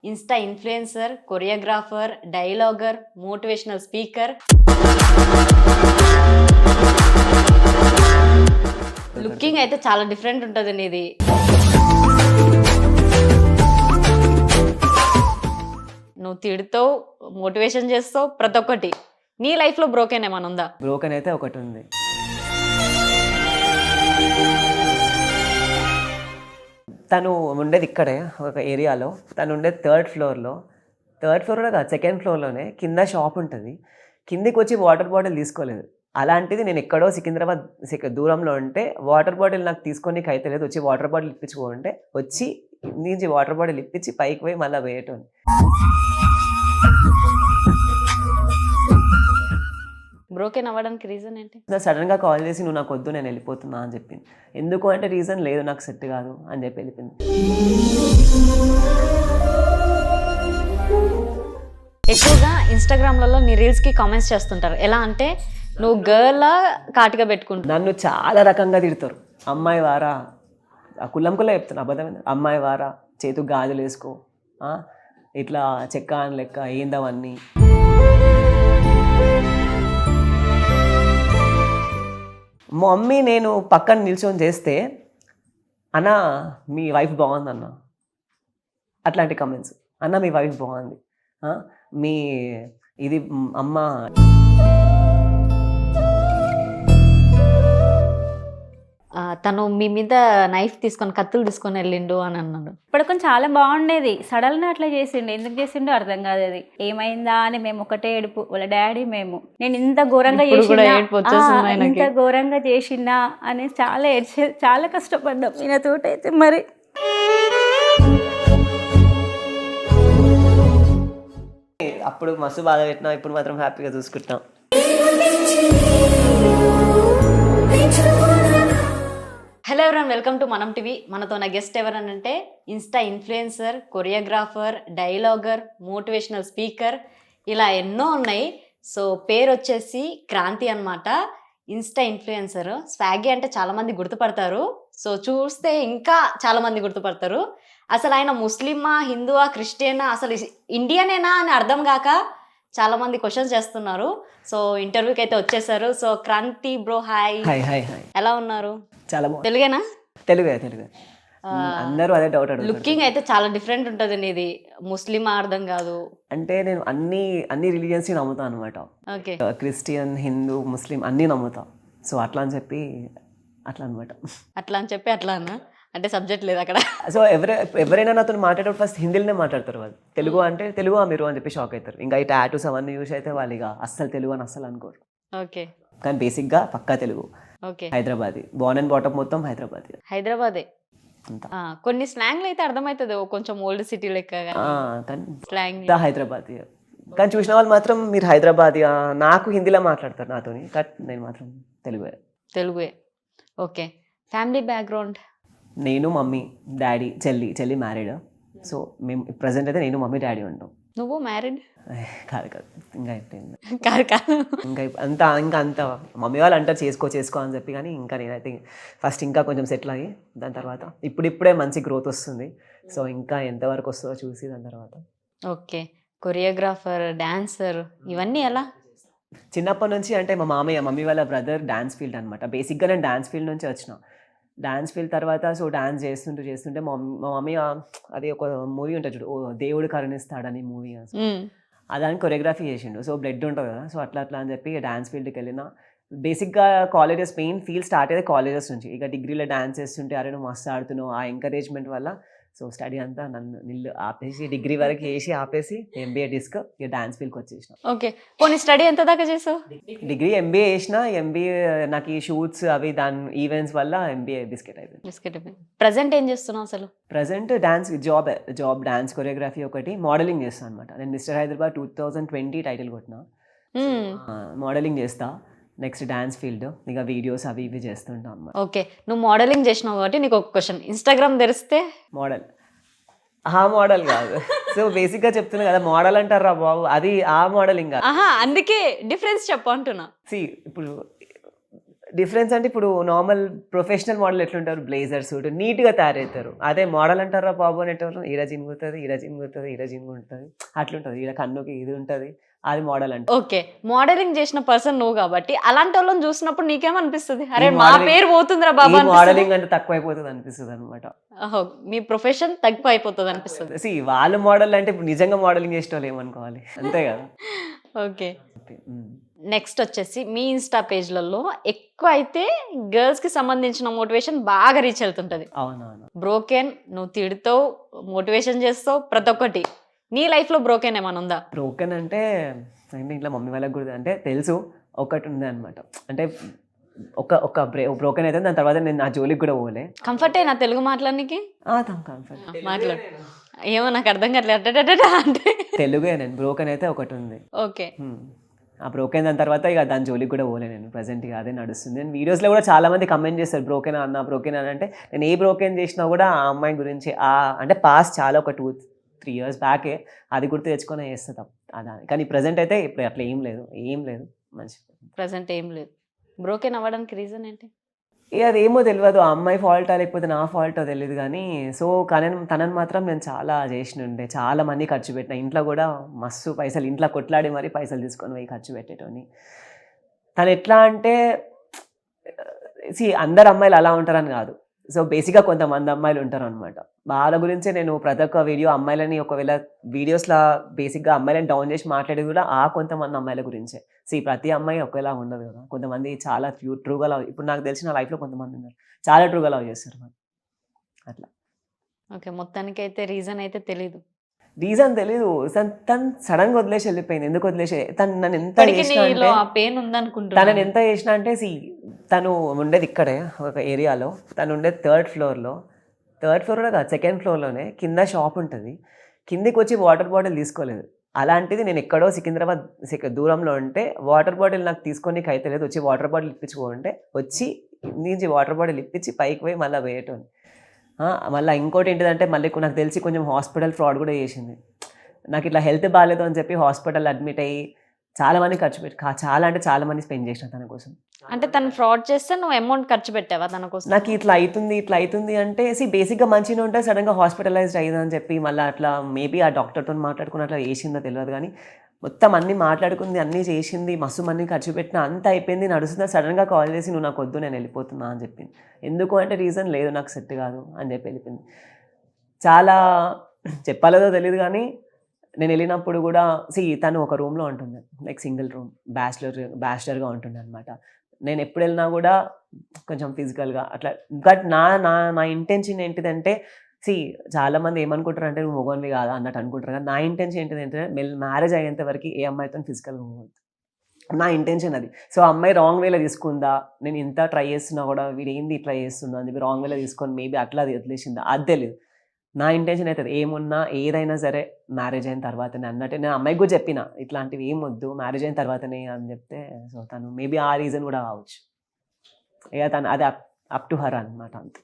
Insta influencer, choreographer, dialoguer, motivational speaker. Looking అయితే చాలా different ఉంటుంది నీది. నువ్వు తిడుతావు, మోటివేషన్ చేస్తావు, ప్రతి ఒక్కటి. నీ లైఫ్లో బ్రోకెన్ ఏమైనా ఉందా? బ్రోకెన్ అయితే ఒకటి ఉంది. తను ఉండేది ఇక్కడే ఒక ఏరియాలో. తను ఉండేది థర్డ్ ఫ్లోర్లో కాదు, సెకండ్ ఫ్లోర్లోనే. కింద షాప్ ఉంటుంది. కిందికి వచ్చి వాటర్ బాటిల్ తీసుకోలేదు. అలాంటిది నేను ఎక్కడో సికింద్రాబాద్ దూరంలో ఉంటే వాటర్ బాటిల్ నాకు తీసుకోనికి అయితే లేదు. వచ్చి వాటర్ బాటిల్ ఇప్పించుకుంటే వచ్చి నుంచి వాటర్ బాటిల్ ఇప్పించి పైకి పోయి మళ్ళీ వేయటం. బ్రోకెన్ అవ్వడానికి రీజన్ ఏంటి? సడన్గా కాల్ చేసి నువ్వు నాకు వద్దు, నేను వెళ్ళిపోతున్నా అని చెప్పింది. ఎందుకు అంటే రీజన్ లేదు, నాకు సెట్ కాదు అని చెప్పి వెళ్ళిపోయింది. ఎక్కువగా ఇన్స్టాగ్రామ్లలో నీ రీల్స్కి కామెంట్స్ చేస్తుంటారు. ఎలా అంటే నువ్వు గర్ల్లా కాటిగా పెట్టుకుంటావు. నన్ను చాలా రకంగా తిడతారు. అమ్మాయి వారా, ఆ కుల్లంకుల్లో చెప్తాను, అబద్ధమైంది. అమ్మాయి వారా, చేతు గాజులు వేసుకో, ఇట్లా చెక్క అని లెక్క ఏందవన్నీ. మా మమ్మీ నేను పక్కన నిల్చొని చేస్తే అన్న మీ వైఫ్ బాగుందన్న, అట్లాంటి కమెంట్స్. అన్న మీ వైఫ్ బాగుంది, మీ ఇది అమ్మ. తను మీ మీద నైఫ్ తీసుకొని, కత్తులు తీసుకొని వెళ్ళిండు అని అన్నాడు. ఇప్పటికొం చాలా బాగుండేది, సడన్గా అట్లా చేసిండు. ఎందుకు చేసిండో అర్థం కాదు. అది ఏమైందా అని మేము ఒకటే ఏడుపు, వాళ్ళ డాడీ మేము. నేను ఇంత ఘోరంగా చేసినా అని చాలా ఏడ్చేది, చాలా కష్టపడ్డాం ఈయన తోటైతే. మరి అప్పుడు మస్తు బాధ పెట్టినా, ఇప్పుడు మాత్రం హ్యాపీగా చూసుకుంటాం. హలో ఎవరైనా, వెల్కమ్ టు మనం టీవీ. మనతో నా గెస్ట్ ఎవరనంటే Insta influencer, choreographer, dialoguer, motivational speaker, ఇలా ఎన్నో ఉన్నాయి. సో పేరు వచ్చేసి క్రాంతి అన్నమాట. Insta influencer. స్వాగి అంటే చాలామంది గుర్తుపడతారు. సో చూస్తే ఇంకా చాలామంది గుర్తుపడతారు. అసలు ఆయన ముస్లిమా, హిందువా, క్రిస్టియనా, అసలు ఇండియనేనా అని అర్థం కాక చాలామంది క్వశ్చన్స్ చేస్తున్నారు. సో ఇంటర్వ్యూకి అయితే వచ్చేసారు. So Kranthi bro, hi. Hi hi hi. ఎలా ఉన్నారు? చాలా బాగుంది. తెలుగేనా? తెలుగే. అందరూ అదే డౌట్ అడుగుతారు. లుకింగ్ అయితే చాలా డిఫరెంట్ ఉంటుంది నీది. ముస్లిమా అర్థం కాదు అంటే నేను అన్ని రిలీజియన్స్ నమ్ముతాను అనమాట. ఓకే. క్రిస్టియన్, హిందూ, ముస్లిం అన్నీ నమ్ముతా. సో అట్లా అని చెప్పి అట్లా అనమాట. అట్లా అన్నా అంటే సబ్జెక్ట్ లేదు అక్కడ. సో ఎవరైనా నాతో మాట్లాడేటప్పుడు ఫస్ట్ హిందీలోనే మాట్లాడతారు వాళ్ళు. తెలుగు అంటే తెలుగు మీరు అని చెప్పి షాక్ అవుతారు. ఇంకా ఈ టాటూస్ అవన్నీ యూస్ అయితే వాళ్ళు ఇక అస్సలు తెలుగు అని అస్సలు అనుకోరు. ఓకే. కానీ బేసిక్గా పక్కా తెలుగు. Okay. Hyderabad, born and brought up మొత్తం హైదరాబాదే. కొన్ని స్లాంగ్లు అయితే అర్థమవుతుంది, కొంచెం ఓల్డ్ సిటీ లెక్క స్లాంగ్ హైదరాబాద్. కానీ చూసిన వాళ్ళు మాత్రం మీరు హైదరాబాద్, నాకు హిందీలో మాట్లాడతారు నాతోని. బట్ నేను మాత్రం తెలుగే. ఓకే. Family background? నేను, మమ్మీ, డాడీ, చెల్లి మ్యారీడ్. సో మేము ప్రజెంట్ అయితే నేను, మమ్మీ, డాడీ ఉంటాం. నువ్వు మ్యారీడ్? కాదు ఇంకా అయిపోయింది. కాదు ఇంకా అంత మమ్మీ వాళ్ళు అంటారు చేసుకో అని చెప్పి. కానీ ఇంకా నేనైతే ఫస్ట్ ఇంకా కొంచెం సెటిల్ అయ్యి దాని తర్వాత ఇప్పుడిప్పుడే మంచి గ్రోత్ వస్తుంది. సో ఇంకా ఎంతవరకు వస్తుందో చూసి దాని తర్వాత. ఓకే. కొరియోగ్రాఫర్, డాన్సర్, ఇవన్నీ ఎలా? చిన్నప్పటి నుంచి అంటే మా మమ్మీ వాళ్ళ బ్రదర్ డాన్స్ ఫీల్డ్ అనమాట. బేసిక్గా నేను డాన్స్ ఫీల్డ్ నుంచి వచ్చిన. డాన్స్ ఫీల్డ్ తర్వాత సో డాన్స్ చేస్తుంటే మా మమ్మీ అది ఒక మూవీ ఉంటుంది చూడు, దేవుడు కరుణిస్తాడని మూవీ, దానికి కొరియోగ్రఫీ చేసిండు. సో బ్లడ్ ఉంటుంది కదా, సో అట్లా అని చెప్పి డాన్స్ ఫీల్డ్కి వెళ్ళిన. బేసిక్గా కాలేజెస్ మెయిన్ ఫీల్డ్ స్టార్ట్ అయ్యేది కాలేజెస్ నుంచి. ఇక డిగ్రీలో డాన్స్ చేస్తుంటే అరే నువ్వు మస్తు ఆడుతున్నావు, ఆ ఎంకరేజ్మెంట్ వల్ల సో స్టడీ అంతా నిల్లు ఆపేసి డిగ్రీ వరకు చేసి ఆపేసి ఎంబీఏ ఇక డాన్స్ ఫీల్డ్కి వచ్చేసిన. ఓకే. కొన్ని స్టడీ ఎంత దాకా చేసావు? డిగ్రీ ఎంబీఏ చేసిన. ఎంబీఏ నాకు ఈ షూట్స్ అవి దాని ఈవెంట్స్ వల్ల ఎంబీఏ బిస్కెట్ అయిపోయింది. ప్రజెంట్ ఏం చేస్తున్నావు అసలు? Present dance job dance choreography ఒకటి, మోడలింగ్ చేస్తాను అనమాట. నేను మిస్టర్ హైదరాబాద్ 2020 టైటిల్ కొట్టిన. మోడలింగ్ చేస్తా. నెక్స్ట్ డాన్స్ ఫీల్డ్, ఇక వీడియోస్ అవి ఇవి చేస్తుంటాం అన్నమాట. ఓకే. నువ్వు మోడలింగ్ చేసినావు కాబట్టి నీకు ఒక క్వశ్చన్. ఇన్స్టాగ్రామ్ తెరిస్తే మోడల్ కాదు. సో బేసిక్గా చెప్తున్నా కదా, మోడల్ అంటారా బాబు, అది ఆ మోడలింగ్ కాదు. అందుకే డిఫరెన్స్ చెప్పు అంటున్నా. ఇప్పుడు డిఫరెన్స్ అంటే ఇప్పుడు నార్మల్ ప్రొఫెషనల్ మోడల్ ఎట్లుంటారు, బ్లేజర్ సూట్ నీట్గా తయారవుతారు. అదే మోడల్ అంటారా బాబు అనేటప్పుడు ఈడ జింగుతుంది, ఈడ జింగుతుంది, ఈడ జింగుంటుంది, అట్లుంటుంది. ఈడ కన్నుకి ఇది ఉంటుంది, అది మోడల్ అంటే. ఓకే, మోడలింగ్ చేసిన పర్సన్ నువ్వు కాబట్టి అలాంటి వాళ్ళని చూసినప్పుడు నీకేమనిపిస్తుంది? అరే ఈ మా modeling- పేరు పోతుందిరా బాబా అనిపిస్తుందా? మోడలింగ్ అంటే తక్కువ అయిపోతుంది అనిపిస్తుంది అనమాట. ఓహో, మీ ప్రొఫెషన్ తక్కువ అయిపోతుంది అనిపిస్తుంది. సి వాళ్ళు మోడల్ అంటే ఇప్పుడు నిజంగా మోడలింగ్ చేసే వాళ్ళు ఏమనుకోవాలి, అంతే కదా. ఓకే, ఉమ్. నెక్స్ట్ వచ్చేసి మీ ఇన్స్టా పేజ్లలో ఎక్కువ అయితే గర్ల్స్ కి సంబంధించిన మోటివేషన్ బాగా రీచ్ అవుతుంటది. అవునవును. బ్రోకెన్ నువ్వు తిడుతావు, మోటివేషన్ చేస్తావు, ప్రతి ఒక్కటి. నీ లైఫ్ లో బ్రోకెన్ ఏమైనా ఉందా? బ్రోకెన్ అంటే ఇంట్లో మమ్మీ వాళ్ళకి కూడా అంటే తెలుసు, ఒకటి ఉంది అనమాట. అంటే ఒక బ్రోకెన్ అయితే దాని తర్వాత నేను నా జోలికి కూడా పోలే. కంఫర్ట్ అయినా తెలుగు మాట్లాడడానికి? కంఫర్ట్ మాట్లాడు. ఏమో నాకు అర్థం కావట్లేదు అంటే. తెలుగే. నేను బ్రోకెన్ అయితే ఒకటి ఉంది. ఓకే, ఆ బ్రోకెన్ దాని తర్వాత ఇక దాని జోలికి కూడా పోలే నేను. ప్రజెంట్గా అదే నడుస్తుంది. నేను వీడియోస్లో కూడా చాలా మంది కమెంట్ చేస్తారు బ్రోకెన్ అన్న బ్రోకెన్ అని. అంటే నేను ఏ బ్రోకెన్ చేసినా కూడా ఆ అమ్మాయి గురించి అంటే పాస్ట్ చాలా ఒక 2-3 years బ్యాకే అది గుర్తు తెచ్చుకొని చేస్తాం అదా. కానీ ప్రజెంట్ అయితే ఇప్పుడు అట్లా ఏం లేదు మంచి. ప్రజెంట్ ఏం లేదు. బ్రోకెన్ అవ్వడానికి రీజన్ ఏంటి? ఇక అదేమో తెలియదు, ఆ అమ్మాయి ఫాల్టా లేకపోతే నా ఫాల్టో తెలియదు కానీ. సో కానీ తనని మాత్రం నేను చాలా చేసినుండే, చాలా మంది ఖర్చు పెట్టిన. ఇంట్లో కూడా మస్తు పైసలు, ఇంట్లో కొట్లాడి మరీ పైసలు తీసుకొని పోయి ఖర్చు పెట్టేటోని. తను ఎట్లా అంటే అందరు అమ్మాయిలు అలా ఉంటారని కాదు. సో బేసిక్గా కొంతమంది అమ్మాయిలు ఉంటారు అనమాట. వాళ్ళ గురించే నేను ప్రతి ఒక్క వీడియో అమ్మాయిలని, ఒకవేళ వీడియోస్లో బేసిక్గా అమ్మాయిలని డౌన్ చేసి మాట్లాడేది కూడా ఆ కొంతమంది అమ్మాయిల గురించే. ప్రతి అమ్మాయి ఒకేలా ఉండదు కదా. కొంతమంది చాలా ట్రూగా లవ్, ఇప్పుడు నాకు తెలిసిన లైఫ్లో కొంతమంది ఉన్నారు చాలా ట్రూగా లవ్ చేస్తారు మరి అట్లా. ఓకే, మొత్తానికి అయితే రీజన్ అయితే తెలీదు. రీజన్ తెలీదు. తను సడన్గా వదిలేసి వెళ్ళిపోయింది. ఎందుకు వదిలేసి నన్ను ఎంత ఇప్పటికీ చేసినా నీలో అంటే, ఆ పెయిన్ తనని ఉందనుకుంటున్నాను. ఎంత చేసినా అంటే తను ఉండేది ఇక్కడే ఒక ఏరియాలో. తను ఉండేది 3rd floorలో. 3rd floorలో కాదు, 2nd floorలోనే. కింద షాప్ ఉంటుంది. కిందికి వచ్చి వాటర్ బాటిల్ తీసుకోలేదు. అలాంటిది నేను ఎక్కడో సికింద్రాబాద్ దూరంలో ఉంటే వాటర్ బాటిల్ నాకు తీసుకొని అయితే లేదు. వచ్చి వాటర్ బాటిల్ ఇప్పించుకుంటే వచ్చి నుంచి వాటర్ బాటిల్ ఇప్పించి పైకి పోయి మళ్ళీ వేయటం. మళ్ళీ ఇంకోటి ఏంటిదంటే మళ్ళీ నాకు తెలిసి కొంచెం హాస్పిటల్ ఫ్రాడ్ కూడా చేసింది. నాకు ఇట్లా హెల్త్ బాగాలేదు అని చెప్పి హాస్పిటల్ అడ్మిట్ అయ్యి చాలా మంది ఖర్చు పెట్టి చాలా అంటే చాలా మంది స్పెండ్ చేసిన తన కోసం. అంటే తను ఫ్రాడ్ చేస్తే నువ్వు అమౌంట్ ఖర్చు పెట్టావా తన కోసం? నాకు ఇట్లా అవుతుంది అంటే బేసిక్గా మంచిగా ఉంటే సడన్గా హాస్పిటలైజ్డ్ అయ్యిందని చెప్పి మళ్ళీ అట్లా మేబీ ఆ డాక్టర్తో మాట్లాడుకుని అట్లా చేసిందో తెలియదు కానీ మొత్తం అన్నీ మాట్లాడుకుంది, అన్నీ చేసింది, మస్తు మంది ఖర్చు పెట్టిన, అంత అయిపోయింది, నడుస్తుందా. సడన్గా కాల్ చేసి నువ్వు నాకు వద్దు, నేను వెళ్ళిపోతున్నా అని చెప్పింది. ఎందుకు అంటే రీజన్ లేదు, నాకు సెట్ కాదు అని చెప్పి వెళ్ళిపోయింది. చాలా చెప్పాలేదో తెలియదు కానీ నేను వెళ్ళినప్పుడు కూడా తను ఒక రూమ్లో ఉంటుంది, లైక్ సింగిల్ రూమ్, బ్యాచిలర్గా ఉంటుంది అనమాట. నేను ఎప్పుడు వెళ్ళినా కూడా కొంచెం ఫిజికల్గా అట్లా. బట్ నా ఇంటెన్షన్ ఏంటిదంటే చాలామంది ఏమనుకుంటారు అంటే నువ్వు మొగోన్వి కాదా అన్నట్టు అనుకుంటారు. కానీ నా ఇంటెన్షన్ ఏంటిదంటే మ్యారేజ్ అయ్యేంత వరకు ఏ అమ్మాయితో ఫిజికల్గా పోవద్దు, నా ఇంటెన్షన్ అది. సో అమ్మాయి రాంగ్ వేలో తీసుకుందా, నేను ఇంత ట్రై చేస్తున్నా కూడా వీడు ఏంది ఇట్లా చేస్తుందా అని చెప్పి రాంగ్ వేలో తీసుకొని మేబీ అట్లా అది వదిలేసిందా అది తెలియదు. నా ఇంటెన్షన్ అవుతుంది ఏమున్నా ఏదైనా సరే మ్యారేజ్ అయిన తర్వాతనే అన్నట్టు. నేను అమ్మాయికి కూడా చెప్పిన ఇట్లాంటివి ఏం వద్దు, మ్యారేజ్ అయిన తర్వాతనే అని చెప్తే సో తను మేబీ ఆ రీజన్ కూడా కావచ్చు. ఇక తను అది అప్ టు హర్ అనమాట అంతే.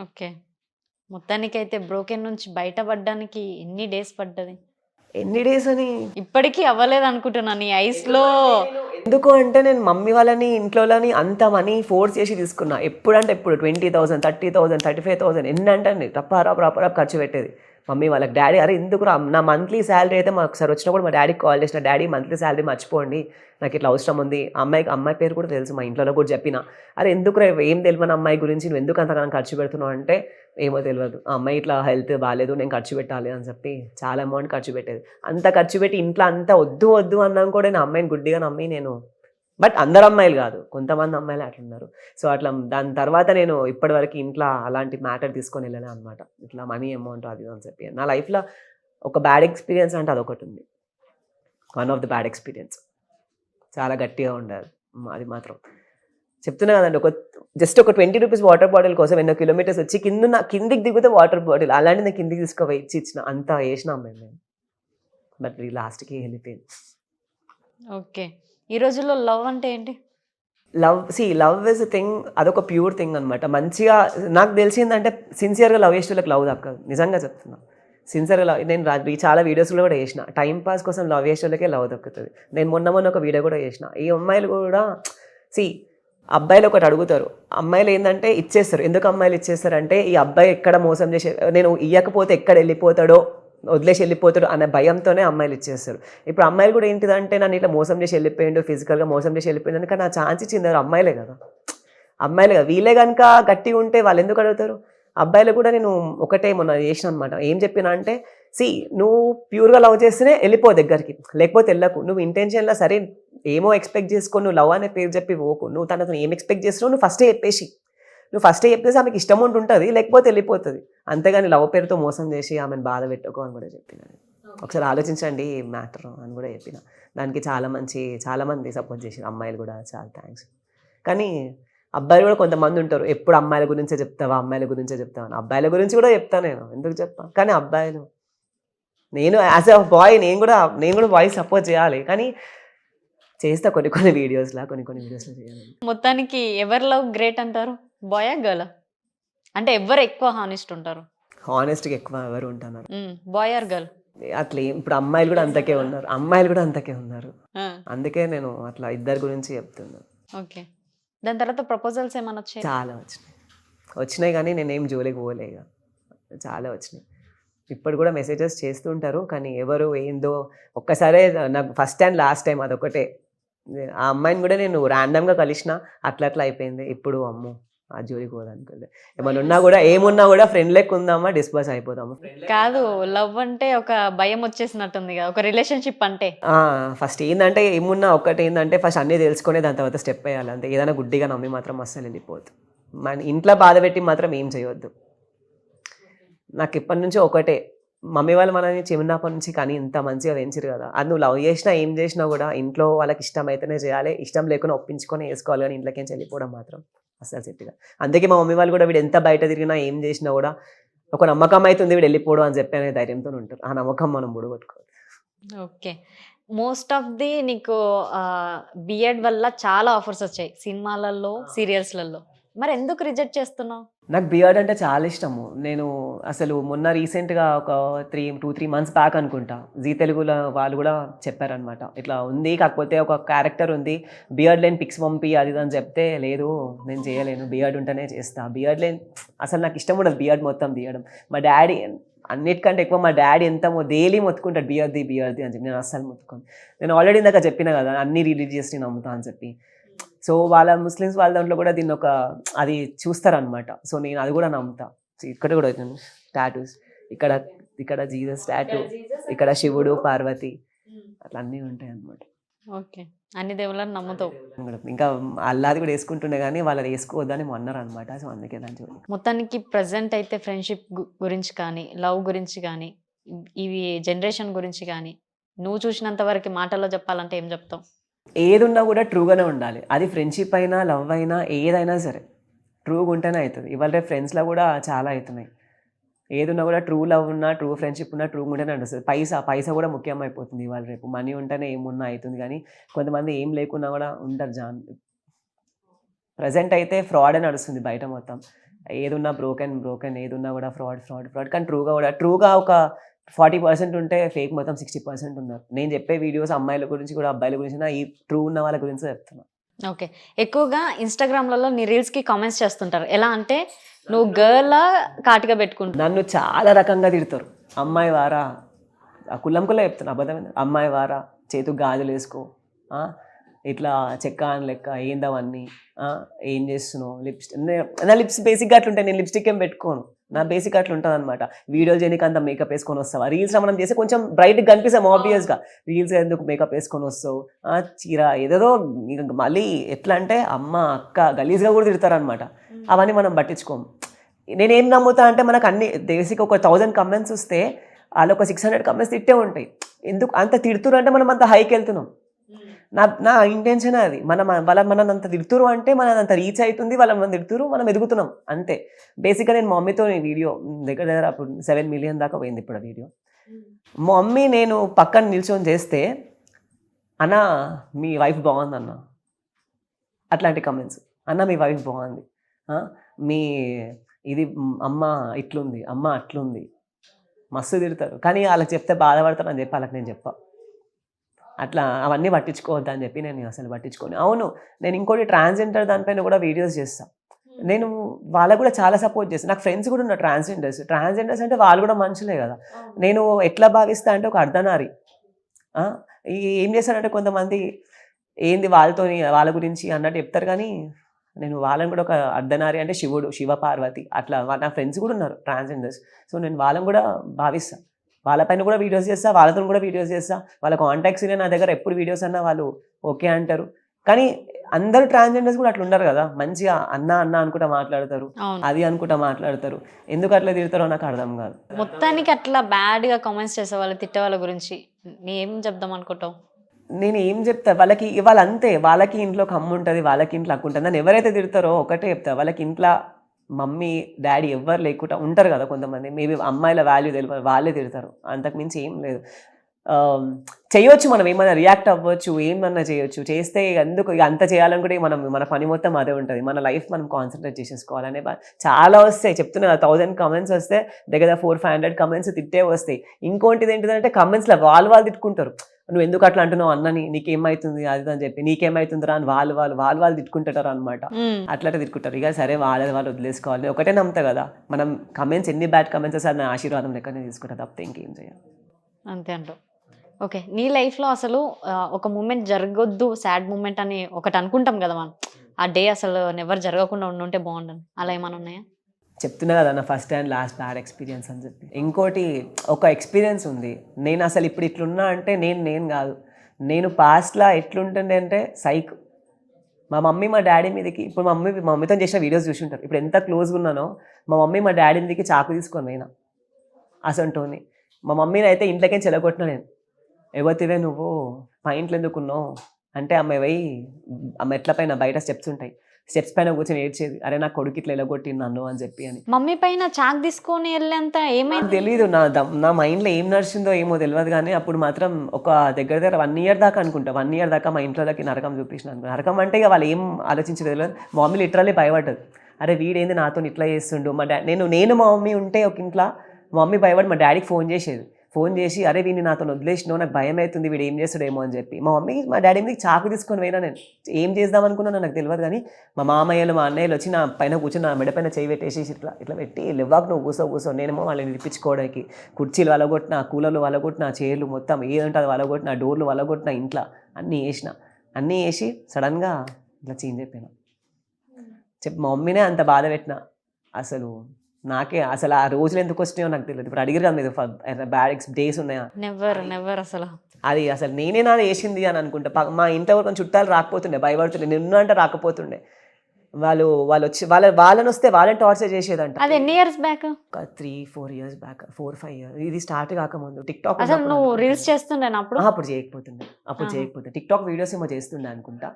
ఓకే, మొత్తానికైతే బ్రోకెన్ నుంచి బయటపడడానికి ఎన్ని డేస్ పడ్డది? ఎన్ని డేస్ అని ఇప్పటికీ అవ్వలేదు అనుకుంటున్నాను నీ ఐస్లో. ఎందుకు అంటే నేను మమ్మీ వాళ్ళని ఇంట్లోని అంత మనీ ఫోర్స్ చేసి తీసుకున్నా. ఎప్పుడంటే ఎప్పుడు 20,000 30,000 35,000 ఎన్ని అంటే ప్రాపర్ ఖర్చు పెట్టేది మమ్మీ వాళ్ళకి. డాడీ అరే ఎందుకు నా మంత్లీ శాలరీ అయితే మాకు ఒకసారి వచ్చినప్పుడు మా డాడీకి కాల్ చేసిన, డాడీ మంత్లీ శాలరీ మర్చిపోండి, నాకు ఇట్లా అవసరం ఉంది. అమ్మాయి పేరు కూడా తెలుసు, మా ఇంట్లో కూడా చెప్పిన. అరే ఎందుకు ఏం తెలియని అమ్మాయి గురించి నువ్వు ఎందుకు అంతగానో ఖర్చు పెడుతున్నావు అంటే ఏమో తెలియదు, ఆ అమ్మాయి ఇట్లా హెల్త్ బాగాలేదు, నేను ఖర్చు పెట్టాలి అని చెప్పి చాలా అమౌంట్ ఖర్చు పెట్టేది. అంత ఖర్చు పెట్టి ఇంట్లో అంతా వద్దు అన్నాం కూడా నేను అమ్మాయిని గుడ్డిగా నమ్మి నేను. బట్ అందరు అమ్మాయిలు కాదు, కొంతమంది అమ్మాయిలు అట్లున్నారు. సో అట్లా దాని తర్వాత నేను ఇప్పటివరకు ఇంట్లో అలాంటి మ్యాటర్ తీసుకొని వెళ్ళాను అనమాట. ఇట్లా మనీ అమౌంట్ అది అని చెప్పి. నా లైఫ్లో ఒక బ్యాడ్ ఎక్స్పీరియన్స్ అంటే అదొకటి ఉంది, one of the bad experience. చాలా గట్టిగా ఉండాలి అది మాత్రం చెప్తున్నా కదండి. జస్ట్ ఒక 20 రూపీస్ వాటర్ బాటిల్ కోసం ఎన్నో కిలోమీటర్స్ వచ్చి కిందికి దిగితే వాటర్ బాటిల్ అలాంటి నేను కిందికి తీసుకుపోయి ఇచ్చిన అంత వేసిన అమ్మాయి నేను. బట్ లాస్ట్కి వెళ్ళిపోయింది. ఓకే, ఈ రోజుల్లో లవ్ అంటే ఏంటి? లవ్ ఇస్ అ థింగ్, అదొక ప్యూర్ థింగ్ అనమాట. మంచిగా నాకు తెలిసిందంటే సిన్సియర్గా లవ్ చేసే వాళ్ళకి లవ్ దక్కదు, నిజంగా చెప్తున్నా. సిన్సియర్గా లవ్ నేను చాలా వీడియోస్లో కూడా చేసిన, టైం పాస్ కోసం లవ్ చేసే వాళ్ళకే లవ్ దక్కుతుంది. నేను మొన్న ఒక వీడియో కూడా చేసిన. ఈ అమ్మాయిలు కూడా అబ్బాయిలు ఒకటి అడుగుతారు, అమ్మాయిలు ఏంటంటే ఇచ్చేస్తారు. ఎందుకు అమ్మాయిలు ఇచ్చేస్తారు అంటే ఈ అబ్బాయి ఎక్కడ మోసం చేసే, నేను ఇవ్వకపోతే ఎక్కడ వెళ్ళిపోతాడో, వదిలేసి వెళ్ళిపోతాడు అనే భయంతోనే అమ్మాయిలు ఇచ్చేస్తారు. ఇప్పుడు అమ్మాయిలు కూడా ఏంటిదంటే నన్ను ఇట్లా మోసం చేసి వెళ్ళిపోయిండు, ఫిజికల్గా మోసం చేసి వెళ్ళిపోయింది అని, కానీ నా ఛాన్స్ ఇచ్చింది అమ్మాయిలే కదా, అమ్మాయిలే కదా. వీళ్ళే కనుక గట్టిగా ఉంటే వాళ్ళు ఎందుకు అడుగుతారు? అబ్బాయిలు కూడా నేను ఒకటే మొన్న చేసిన అనమాట. ఏం చెప్పినా అంటే, నువ్వు ప్యూర్గా లవ్ చేస్తేనే వెళ్ళిపో దగ్గరికి, లేకపోతే వెళ్ళకు. నువ్వు ఇంటెన్షన్లో సరే ఏమో ఎక్స్పెక్ట్ చేసుకొని నువ్వు లవ్ అనే పేరు చెప్పి పోకు. నువ్వు తనతో ఏం ఎక్స్పెక్ట్ చేస్తున్నావు నువ్వు ఫస్టే చెప్పేసి, చెప్పేసి ఆమెకి ఇష్టం ఉంటుంది, లేకపోతే వెళ్ళిపోతుంది. అంతేగాని లవ్ పేరుతో మోసం చేసి ఆమెను బాధ పెట్టుకో అని కూడా చెప్పిన. ఒకసారి ఆలోచించండి మ్యాటర్ అని కూడా చెప్పిన. దానికి చాలామంది సపోర్ట్ చేసారు, అమ్మాయిలు కూడా. చాలా థ్యాంక్స్. కానీ అబ్బాయిలు కూడా కొంతమంది ఉంటారు, ఎప్పుడు అమ్మాయిల గురించే చెప్తావా, అమ్మాయిల గురించే చెప్తావా అని. అబ్బాయిల గురించి కూడా చెప్తాను నేను, ఎందుకు చెప్పా. కానీ అబ్బాయిలు, నేను యాజ్ అ బాయ్ నేను కూడా బాయ్ సపోర్ట్ చేయాలి, కానీ చేస్తా కొన్ని వీడియోస్లో చేయాలి. మొత్తానికి ఎవరి లవ్ గ్రేట్ అంటారు, బాయ్ గర్ల్? అంటే ఎవరు ఎక్కువ హానెస్ట్ ఉంటారు? హానెస్ట్గా ఎక్కువ ఎవరు ఉంటున్నారు, బాయ్ ఆర్ గర్ల్? అట్లా ఇప్పుడు అమ్మాయిలు కూడా అంతకే ఉన్నారు. అందుకే నేను అట్లా ఇద్దరి గురించి చెప్తున్నాను. ఓకే. దాని తర్వాత ప్రపోజల్స్ ఏమైనా వచ్చాయి? చాలా వచ్చినాయి కానీ నేనేం జోలికి పోలే. ఇక చాలా వచ్చినాయి. ఇప్పుడు కూడా మెసేజెస్ చేస్తుంటారు, కానీ ఎవరు ఏందో. ఒక్కసారే నాకు ఫస్ట్ అండ్ లాస్ట్ టైం అదొకటే. ఆ అమ్మాయిని కూడా నేను ర్యాండమ్గా కలిసిన, అట్లా అయిపోయింది. ఇప్పుడు అమ్మో ఆ జోలికి పోదానికి ఏమున్నా కూడా ఫ్రెండ్ లెక్క ఉందామా, డిస్పర్స్ అయిపోదామా. కాదు, లవ్ అంటే ఒక భయం వచ్చేసినట్టుంది కదా, ఒక రిలేషన్షిప్ అంటే. ఫస్ట్ ఏంటంటే ఒకటి ఏంటంటే ఫస్ట్ అన్నీ తెలుసుకునే దాని తర్వాత స్టెప్ వేయాలి. అంతే. ఏదైనా గుడ్డిగా నమ్మి మాత్రం అస్సలు వెళ్ళిపోవద్దు. మన ఇంట్లో బాధ పెట్టి మాత్రం ఏం చేయొద్దు. నాకు ఇప్పటి నుంచి ఒకటే, మమ్మీ వాళ్ళు మనని చిన్నప్పటి నుంచి కానీ ఇంత మంచిగా పెంచారు కదా, అది నువ్వు లవ్ చేసినా ఏం చేసినా కూడా ఇంట్లో వాళ్ళకి ఇష్టం అయితేనే చేయాలి, ఇష్టం లేకుండా ఒప్పించుకొని వేసుకోవాలి. కానీ ఇంట్లోకి వెళ్ళిపోవడం మాత్రం అస్సలు సెట్గా. అందుకే మా మమ్మీ వాళ్ళు కూడా వీడు ఎంత బయట తిరిగినా ఏం చేసినా కూడా ఒక నమ్మకం అవుతుంది వీడు వెళ్ళిపోవడం అని చెప్పి అనే ధైర్యంతో ఉంటారు. ఆ నమ్మకం మనం ముడగొట్టుకోవాలి. ఓకే. మోస్ట్ ఆఫ్ ది నీకు బిఎడ్ వల్ల చాలా ఆఫర్స్ వచ్చాయి సినిమాలలో, సీరియల్స్లలో. మరి ఎందుకు రిజెక్ట్ చేస్తున్నావు? నాకు బియర్డ్ అంటే చాలా ఇష్టము. నేను అసలు మొన్న రీసెంట్గా ఒక 2-3 months బ్యాక్ అనుకుంటా, జీ తెలుగులో వాళ్ళు కూడా చెప్పారనమాట, ఇట్లా ఉంది, కాకపోతే ఒక క్యారెక్టర్ ఉంది, బియర్డ్ లేని పిక్స్ పంపి అది అని చెప్తే, లేదు నేను చేయలేను, బియర్డ్ ఉంటేనే చేస్తా. బియర్డ్ లేని అసలు నాకు ఇష్టం ఉండదు బియర్డ్ మొత్తం తీయడం. మా డాడీ అన్నిటికంటే ఎక్కువ మా డాడీ ఎంత డైలీ మొత్తుకుంటాడు బియర్ది అని చెప్పి. నేను అస్సలు మొత్తుకోను. నేను ఆల్రెడీ ఇందాక చెప్పిన కదా అన్ని రిలీజియస్ని నమ్ముతా అని చెప్పి. సో వాళ్ళ ముస్లిమ్స్ వాళ్ళ దాంట్లో కూడా దీన్ని అది చూస్తారనమాట. సో నేను అది కూడా నమ్ముతా. ఇక్కడ కూడా టాటూస్, ఇక్కడ జీసస్ టాటూ, ఇక్కడ శివుడు, పార్వతి, అట్లా అన్నీ ఉంటాయి అన్నమాట. ఓకే. అన్ని దేవుళ్ళని నమ్ముతావు. ఇంకా అల్లాది కూడా వేసుకుంటుండే కానీ వాళ్ళు వేసుకోవద్దని అన్నారు అనమాట. సో అందుకే దాని చూడండి. మొత్తానికి ప్రజెంట్ అయితే ఫ్రెండ్షిప్ గురించి కానీ, లవ్ గురించి కానీ, ఇవి జనరేషన్ గురించి కానీ నువ్వు చూసినంత వరకు మాటల్లో చెప్పాలంటే ఏం చెప్తావు? ఏది ఉన్నా కూడా ట్రూగానే ఉండాలి. అది ఫ్రెండ్షిప్ అయినా, లవ్ అయినా, ఏదైనా సరే ట్రూగా ఉంటేనే అవుతుంది. ఇవాళ రేపు ఫ్రెండ్స్లో కూడా చాలా అవుతున్నాయి. ఏది ఉన్నా కూడా ట్రూ లవ్ ఉన్నా, ట్రూ ఫ్రెండ్షిప్ ఉన్నా, ట్రూగా ఉంటేనే అనిపిస్తుంది. పైసా కూడా ముఖ్యం అయిపోతుంది. ఇవాళ రేపు మనీ ఉంటేనే ఏమున్నా అవుతుంది, కానీ కొంతమంది ఏం లేకున్నా కూడా ఉంటారు. ప్రజెంట్ అయితే ఫ్రాడ్ అని నడుస్తుంది బయట మొత్తం. ఏదున్నా బ్రోకెన్, ఏదున్నా కూడా ఫ్రాడ్. కానీ ట్రూగా ఒక 40% ఉంటే ఫేక్ మొత్తం 60% ఉన్నారు. నేను చెప్పే వీడియోస్ అమ్మాయిల గురించి కూడా, అబ్బాయిల గురించి, ఈ ట్రూ ఉన్న వాళ్ళ గురించి చెప్తున్నా. ఓకే. ఎక్కువగా ఇన్స్టాగ్రామ్లలో నీ రీల్స్కి కామెంట్స్ చేస్తుంటారు. ఎలా అంటే నువ్వు గర్ల్ కాటిగా పెట్టుకుంటా. నన్ను చాలా రకంగా తిడతారు. అమ్మాయి వారా, కుల్లం చెప్తున్నా, అబద్ధమైన అమ్మాయి వారా, చేతుకు గాజులు వేసుకో, ఇట్లా చెక్క అని లెక్క, ఏందవన్నీ, ఏం చేస్తున్నావు, నా లిప్స్ బేసిక్గా అట్లుంటాయి. నేను లిప్స్టిక్ ఏం పెట్టుకోను, నా బేసిక్ అట్లా ఉంటుంది అనమాట. వీడియోలు చేయడానికి అంత మేకప్ వేసుకొని వస్తావా, రీల్స్లో మనం చేస్తే కొంచెం బ్రైట్గా కనిపిస్తాం ఆబ్వియస్గా, రీల్స్ ఎందుకు మేకప్ వేసుకొని వస్తావు, చీర ఏదేదో. మళ్ళీ ఎట్లా అంటే అమ్మ అక్క గలీజ్గా కూడా తిడతారనమాట. అవన్నీ మనం పట్టించుకోము. నేనేం నమ్ముతా అంటే మనకు అన్ని బేసిక్ ఒక 1000 comments వస్తే వాళ్ళు ఒక 600 comments తిట్టే ఉంటాయి. ఎందుకు అంత తిడుతున్నారు అంటే మనం అంత హైకి వెళ్తున్నాం. నా ఇంటెన్షన్ అది. మనం అంత తిడుతురు అంటే మనం అంత రీచ్ అవుతుంది, మనం తిడుతురు, మనం ఎదుగుతున్నాం అంతే. బేసిక్గా నేను మా మమ్మీతో వీడియో దగ్గర అప్పుడు 7 million దాకా పోయింది ఇప్పుడు ఆ వీడియో. మా మమ్మీ నేను పక్కన నిల్చొని చేస్తే, అన్న మీ వైఫ్ బాగుంది అన్న, అట్లాంటి కమెంట్స్. అన్న మీ వైఫ్ బాగుంది, మీ ఇది అమ్మ ఇట్లుంది, అమ్మ అట్లుంది, మస్తు తిడతారు. కానీ వాళ్ళకి చెప్తే బాధపడతారు అని చెప్పి వాళ్ళకి నేను చెప్పా. అట్లా అవన్నీ పట్టించుకోవద్దు అని చెప్పి నేను అసలు పట్టించుకోను. అవును, నేను ఇంకోటి ట్రాన్స్జెండర్ దానిపైన కూడా వీడియోస్ చేస్తాను. నేను వాళ్ళకు కూడా చాలా సపోర్ట్ చేస్తాను. నాకు ఫ్రెండ్స్ కూడా ఉన్నారు ట్రాన్స్జెండర్స్ అంటే వాళ్ళు కూడా మనుషులే కదా. నేను ఎట్లా భావిస్తా అంటే ఒక అర్ధనారి. ఏం చేస్తారంటే కొంతమంది ఏంది వాళ్ళతోని వాళ్ళ గురించి అన్నట్టు చెప్తారు, కానీ నేను వాళ్ళని కూడా ఒక అర్ధనారి అంటే శివుడు, శివ పార్వతి అట్లా నా ఫ్రెండ్స్ కూడా ఉన్నారు ట్రాన్స్జెండర్స్. సో నేను వాళ్ళని కూడా భావిస్తాను, వాళ్ళపైన కూడా వీడియోస్ చేస్తా, వాళ్ళతో కూడా వీడియోస్ చేస్తా. వాళ్ళ కాంటాక్ట్స్ నా దగ్గర ఎప్పుడు వీడియోస్ అన్నా వాళ్ళు ఓకే అంటారు. కానీ అందరు ట్రాన్స్జెండర్స్ కూడా అట్లా ఉండరు కదా, మంచిగా అన్న అన్న అనుకుంటా మాట్లాడతారు, అది అనుకుంటా మాట్లాడతారు. ఎందుకు అట్లా తిడతారో నాకు అర్థం కాదు. మొత్తానికి అట్లా బ్యాడ్ గా కామెంట్స్ చేసే వాళ్ళు, తిట్టే వాళ్ళ గురించి ఏం చెప్దాం అనుకుంటావు? నేను ఏం చెప్తా వాళ్ళకి, వాళ్ళు అంతే, వాళ్ళకి ఇంట్లో కమ్ము ఉంటుంది, వాళ్ళకి ఇంట్లో అక్కు ఉంటుంది. నన్ను ఎవరైతే తిడతారో ఒకటే చెప్తా, వాళ్ళకి ఇంట్లో మమ్మీ డాడీ ఎవ్వరు లేకుండా ఉంటారు కదా కొంతమంది, మేబీ అమ్మాయిల వాల్యూ తెలియదు, వాళ్ళే తిడతారు, అంతకుమించి ఏం లేదు. చేయొచ్చు, మనం ఏమైనా రియాక్ట్ అవ్వచ్చు, ఏమన్నా చేయొచ్చు, చేస్తే ఎందుకు అంత చేయాలనుకుంటే మన పని మొత్తం అదే ఉంటుంది. మన లైఫ్ మనం కాన్సన్ట్రేట్ చేసేసుకోవాలనే చాలా వస్తాయి. చెప్తున్నా 1000 కమెంట్స్ వస్తే దగ్గర 400-500 కమెంట్స్ తిట్టే వస్తాయి. ఇంకోటిది ఏంటిదంటే కమెంట్స్లో వాళ్ళు తిట్టుకుంటారు, నువ్వు ఎందుకు అట్లా అంటున్నావు అన్నని, నీకేమవుతుంది అది అని చెప్పి, నీకేమవుతుందిరా అని వాళ్ళు తిట్టుకుంటారు అనమాట. అట్లా తిట్టుకుంటారు. ఇక సరే వాళ్ళు వదిలేసుకోవాలి. ఒకటే నమ్ముతా కదా, మనం కమెంట్స్ ఎన్ని బ్యాడ్ కమెంట్స్ వస్తే నా ఆశీర్వాదం లెక్కనే తీసుకుంటా, తప్పితే ఇంకేం చేయాలి. అంతే అంటావు. ఓకే, నీ లైఫ్లో అసలు ఒక మూమెంట్ జరగొద్దు, సాడ్ మూమెంట్ అని ఒకటి అనుకుంటాం కదా మనం, ఆ డే అసలు నెవర్ జరగకుండా ఉండుంటే బాగుండను, అలా ఏమైనా ఉన్నాయా? చెప్తున్నా కదా నా first and last bad experience అని చెప్పి. ఇంకోటి ఒక ఎక్స్పీరియన్స్ ఉంది, నేను అసలు ఇప్పుడు ఇట్లున్నా అంటే నేను కాదు, నేను పాస్ట్లో ఎట్లుంటుండే అంటే సైక్. మా మమ్మీ మా డాడీ మీదకి, ఇప్పుడు మా మమ్మీతో చేసిన వీడియోస్ చూసి ఉంటారు, ఇప్పుడు ఎంత క్లోజ్గా ఉన్నానో మా మమ్మీ మా డాడీ మీదకి చాకు తీసుకొని పోయినా అసంటోని. మా మమ్మీని అయితే ఇంట్లోకే చెలగొట్టినా నేను, ఎవరివే నువ్వు మా ఇంట్లో ఎందుకున్నావు అంటే, అమ్మాయి పోయి ఆ మెట్ల పైన బయట స్టెప్స్ ఉంటాయి, స్టెప్స్ పైన కూర్చొని ఏడ్చేది, అరే నా కొడుకు ఇట్లా ఎలగొట్టింది నన్ను అని చెప్పి అని. మమ్మీ పైన చాక్ తీసుకొని వెళ్ళేంత ఏమైంది తెలీదు, నా మైండ్లో ఏం నడిచిందో ఏమో తెలియదు, కానీ అప్పుడు మాత్రం ఒక దగ్గర 1 year దాకా అనుకుంటా, 1 year దాకా మా ఇంట్లో దాకా నరకం చూపించిన అనుకో. నరకం అంటే ఇక వాళ్ళు ఏం ఆలోచించలేదు తెలియదు. మా మమ్మీ లిటరల్లీ భయపడ్డది, అరే వీడేంది నాతో ఇట్లా చేస్తుండు. మా నేను మా మమ్మీ ఉంటే ఒక ఇంట్లో, మా మమ్మీ భయపడి మా డాడీకి ఫోన్ చేసి అరే వీడిని నాతో వదిలేసినావు, నాకు భయం అవుతుంది, వీడు ఏం చేస్తాడేమో అని చెప్పి. మా మమ్మీ మా డాడీ మీద చాకు తీసుకొని పోయినా, నేను ఏం చేద్దాం అనుకున్నానో నాకు తెలియదు, కానీ మా మామయ్యలు మా అన్నయ్యలు వచ్చి నా పైన కూర్చొని నా మెడ పైన చేయి పెట్టేసి ఇట్లా పెట్టి లేవాకు నువ్వు కూర్చో. నేనేమో వాళ్ళని నిలిపించుకోవడానికి కుర్చీలు వలగొట్టిన, కూలర్లు వలగొట్టిన, చైర్లు మొత్తం ఏదంటే వలగొట్టిన, డోర్లు వలగొట్టిన, ఇంట్లో అన్నీ వేసి సడన్గా ఇట్లా చేంజ్ అయిపోయినా. మా మమ్మీనే అంత బాధ పెట్టిన, అసలు నాకే అసలు ఆ రోజులు ఎందుకు వచ్చినాయో నాకు తెలియదు. ఇప్పుడు అడిగారు కదా మీరు బ్యాడ్ డేస్ ఉన్నాయా, నెవర్ అసలు అది అసలు నేనే నాది వేసింది అని అనుకుంటా. మా ఇంట్లో కొంచెం చుట్టాలు రాకపోతుండే, భయపడుతుండే, నిన్ను అంటే రాకపోతుండే, వాళ్ళు వచ్చి వాళ్ళని వస్తే వాళ్ళని టార్చర్ చేసేదంట. అది ఎన్ని years back? 3-4 years back, 4-5 years. ఇది స్టార్ట్ కాకముందు టిక్టాక్ అసలు నువ్వు రీల్స్ చేస్తుండే అప్పుడు చేయకపోతుండే టిక్టాక్ వీడియోస్ ఏమో చేస్తుండే అనుకుంటా.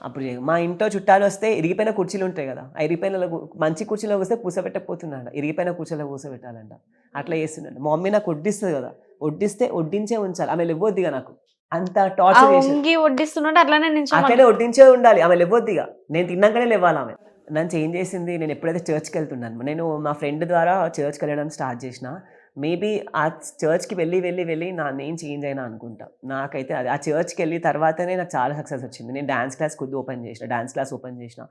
అప్పుడు మా ఇంట్లో చుట్టాలు వస్తే ఇరిగిపోయిన కుర్చీలు ఉంటాయి కదా, ఆ ఇరిగిపోయిన మంచి కుర్చీలో వస్తే కూర్చోబెట్టకపోతుందంట, ఇరిగిపోయిన కుర్చీలో కూర్చోబెట్టాలంట, అట్లా చేస్తుండ. మా మమ్మీ నాకు వడ్డిస్తుంది కదా, వడ్డించే ఉంచాలి, ఆమె ఇవ్వద్దిగా నాకు అంత టార్చర్ చేసి వడ్డిస్తుంటే అట్లనే వడ్డించే ఉండాలి, ఆమె ఇవ్వద్దిగా, నేను తిన్నాకనే లేవాలి ఆమె. నన్ను చేంజ్ చేసింది నేను ఎప్పుడైతే చర్చ్కి వెళ్తున్నాను, నేను మా ఫ్రెండ్ ద్వారా చర్చ్కి వెళ్ళడం స్టార్ట్ చేసిన. మేబీ ఆ చర్చ్కి వెళ్ళి నా నేను చేంజ్ అయినా అనుకుంటా. నాకైతే అది ఆ చర్చ్కి వెళ్ళి తర్వాతనే నాకు చాలా సక్సెస్ వచ్చింది. నేను డాన్స్ క్లాస్ ఓపెన్ చేసిన,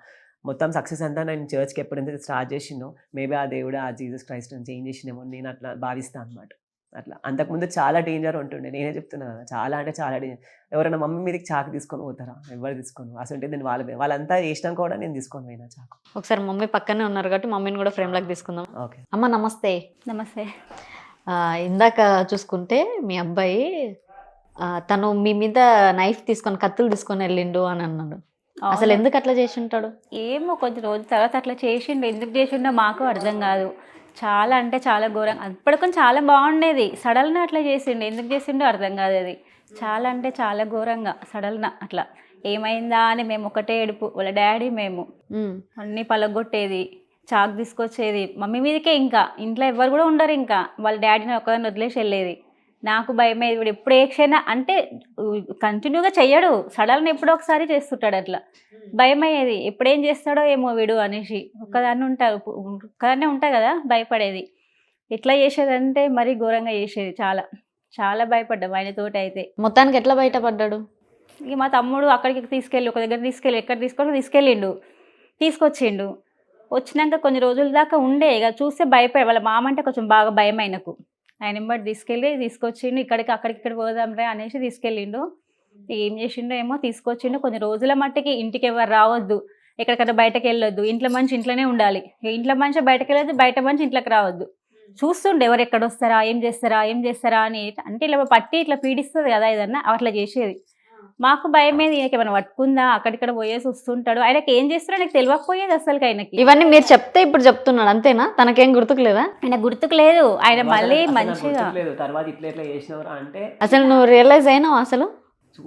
మొత్తం సక్సెస్ అంతా నేను చర్చ్కి ఎప్పుడైతే స్టార్ట్ చేసినో, మేబీ ఆ దేవుడు ఆ జీసస్ క్రైస్ట్ చేంజ్ చేసినేమో నేను అట్లా భావిస్తాను అనమాట. అట్లా అంతకుముందు చాలా డేంజర్ ఉంటుండే, నేనే చెప్తున్నా కదా, చాలా అంటే చాలా డేంజర్. ఎవరైనా మమ్మీ మీదకి చాకు తీసుకొని పోతారా? ఎవరు తీసుకోను, అసలు నేను వాళ్ళంతా చేసినాక కూడా నేను తీసుకొని పోయినా చాకు. ఒకసారి మమ్మీ పక్కనే ఉన్నారు కాబట్టి మమ్మీని కూడా ఫ్రేమ్ లాగా తీసుకుందాం. ఓకే అమ్మ నమస్తే. నమస్తే. ఇందాక చూసుకుంటే మీ అబ్బాయి తను మీ మీద నైఫ్ తీసుకొని, కత్తులు తీసుకొని వెళ్ళిండు అని అన్నాడు. అసలు ఎందుకు అట్లా చేసి ఉంటాడు? ఏమో కొద్ది రోజుల తర్వాత అట్లా చేసిండు, ఎందుకు చేసిండో మాకు అర్థం కాదు. చాలా అంటే చాలా ఘోరంగా, అప్పటికొని చాలా బాగుండేది, సడల్గా అట్లా చేసిండు, ఎందుకు చేసిండో అర్థం కాదు. అది చాలా అంటే చాలా ఘోరంగా సడల్గా అట్లా ఏమైందా అని మేము ఒకటే ఏడుపు, వాళ్ళ డాడీ మేము అన్నీ పలగొట్టేది, చాకు తీసుకొచ్చేది మమ్మీ మీదకే, ఇంకా ఇంట్లో ఎవరు కూడా ఉండరు, ఇంకా వాళ్ళ డాడీని ఒకదాన్ని వదిలేసి వెళ్ళేది. నాకు భయమేది, వీడు ఎప్పుడు ఏ క్షణం అంటే కంటిన్యూగా చెయ్యడు, సడన్గా ఎప్పుడో ఒకసారి చేస్తుంటాడు, అట్లా భయమయ్యేది, ఎప్పుడేం చేస్తాడో ఏమో వీడు అనేసి. ఒక్కదాన్నే ఉంటా కదా, భయపడేది. ఎట్లా చేసేదంటే మరీ ఘోరంగా చేసేది, చాలా చాలా భయపడ్డాం ఆయనతోటి అయితే. మొత్తానికి ఎట్లా బయటపడ్డాడు? ఇక మా తమ్ముడు అక్కడికి తీసుకెళ్ళి ఒక దగ్గర ఎక్కడ తీసుకెళ్ళిండు, తీసుకొచ్చిండు. వచ్చినాక కొన్ని రోజుల దాకా ఉండే, ఇక చూస్తే భయపడి వాళ్ళ మామ అంటే కొంచెం బాగా భయం ఆయనకు. ఆయన వెంబడి తీసుకొచ్చిండు, అక్కడికి పోదాంరా అనేసి తీసుకెళ్ళిండు. ఏం చేసిండో ఏమో, తీసుకొచ్చిండు. కొన్ని రోజుల మట్టికి ఇంటికి ఎవరు రావద్దు, ఎక్కడికైనా బయటకు వెళ్ళొద్దు, ఇంట్లో మనిషి ఇంట్లోనే ఉండాలి, ఇంట్లో మనిషి బయటకు వెళ్ళొద్దు, బయట మనిషి ఇంట్లోకి రావద్దు. చూస్తుండే ఎవరు ఎక్కడ వస్తారా ఏం చేస్తారా అని. అంటే ఇలా పట్టి ఇట్లా పీడిస్తుంది కదా ఏదన్నా, అట్లా చేసేది. మాకు భయమేది, ఈయనకి ఏమైనా పట్టుకుందా, అక్కడిక్కడ పోయేసి వస్తుంటాడు. ఆయనకి ఏం చేస్తాడో నాకు తెలియకపోయేది అసలు. ఆయనకి ఇవన్నీ మీరు చెప్తే ఇప్పుడు చెప్తున్నాడు అంతేనా? తనకేం గుర్తుకు లేదా? ఆయన గుర్తుకు లేదు. ఆయన మళ్ళీ మంచిగా తర్వాత ఇట్లా చేసినవరా అంటే అసలు నువ్వు రియలైజ్ అయినావు? అసలు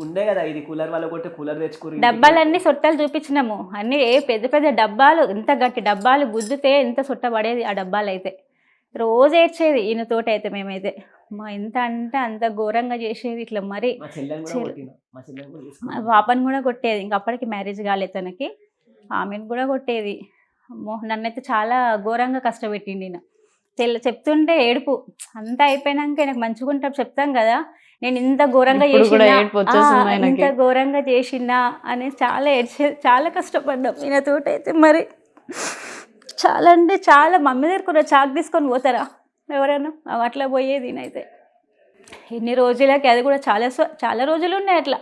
ఉండే కదా ఇది కూలర్ వల్ల కొట్టి కూలర్ తెచ్చుకోరు. డబ్బాలన్నీ సొట్టాలు చూపించినాము, అన్ని పెద్ద పెద్ద డబ్బాలు, ఎంత గట్టి డబ్బాలు గుద్దుతే ఎంత సొట్ట పడేది ఆ డబ్బాలు అయితే. రోజు ఏడ్చేది ఈయనతోటి అయితే. మేమైతే మా ఎంత అంటే అంత ఘోరంగా చేసేది ఇట్లా. మరి పాపని కూడా కొట్టేది, ఇంక అప్పటికి మ్యారేజ్ కాలేదు తనకి. ఆమెను కూడా కొట్టేది. నన్నైతే చాలా ఘోరంగా కష్టపెట్టిండి ఈయన. చెప్తుంటే ఏడుపు. అంతా అయిపోయినాక నాకు మంచిగుంటా చెప్తాం కదా, నేను ఇంత ఘోరంగా చేసినా అనేసి చాలా ఏడ్చేది. చాలా కష్టపడ్డాం ఈయనతోటి అయితే. మరి చాలా అంటే చాలా. మమ్మీ దగ్గర చాక్ తీసుకొని పోతారా ఎవరైనా, అట్లా పోయేది నేనైతే. ఇన్ని రోజులకి అది కూడా చాలా రోజులు ఉన్నాయి అట్లా.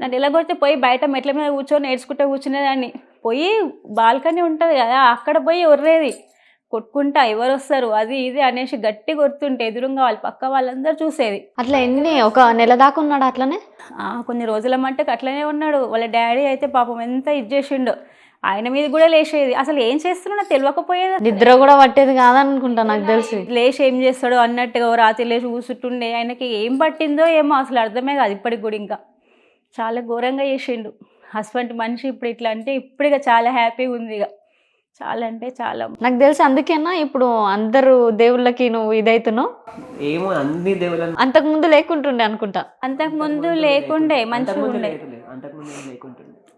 నన్ను ఎలా కొడితే పోయి బయట మెట్ల మీద కూర్చొని కూర్చునేదాన్ని. పోయి బాల్కనీ ఉంటుంది కదా, అక్కడ పోయి ఒర్రేది కొట్టుకుంటా, ఎవరు వస్తారు అది ఇది అనేసి గట్టి కొడుతుంటే ఎదురుగా వాళ్ళు పక్క వాళ్ళందరూ చూసేది. అట్లా ఒక నెల దాకా ఉన్నాడు అట్లనే? కొన్ని రోజుల మట్టుకు అట్లనే ఉన్నాడు. వాళ్ళ డాడీ అయితే పాపం ఎంత ఇది చేసిండో, ఆయన మీద కూడా లేచేది. అసలు ఏం చేస్తున్నా తెలియకపోయేది. నిద్ర కూడా పట్టేది కాదనుకుంటా నాకు తెలిసి. లేచి ఏం చేస్తాడో అన్నట్టుగా రాత్రి లేచి కూర్చుంటుండే. ఆయనకి ఏం పట్టిందో ఏమో అసలు అర్థమే కాదు ఇప్పటికి కూడా. ఇంకా చాలా ఘోరంగా చేసిండు. హస్బెండ్ మనిషి ఇప్పుడు ఇట్లా అంటే ఇప్పుడు ఇక చాలా హ్యాపీగా ఉంది. ఇక చాలా అంటే చాలా. నాకు తెలిసి అందుకేనా ఇప్పుడు అందరూ దేవుళ్ళకి నువ్వు ఇదైతున్నావు ఏమో. అన్ని దేవుళ్ళ అంతకు ముందు లేకుంటుండే అనుకుంటా. అంతకు ముందు లేకుండే, మంచిగా ఉండే.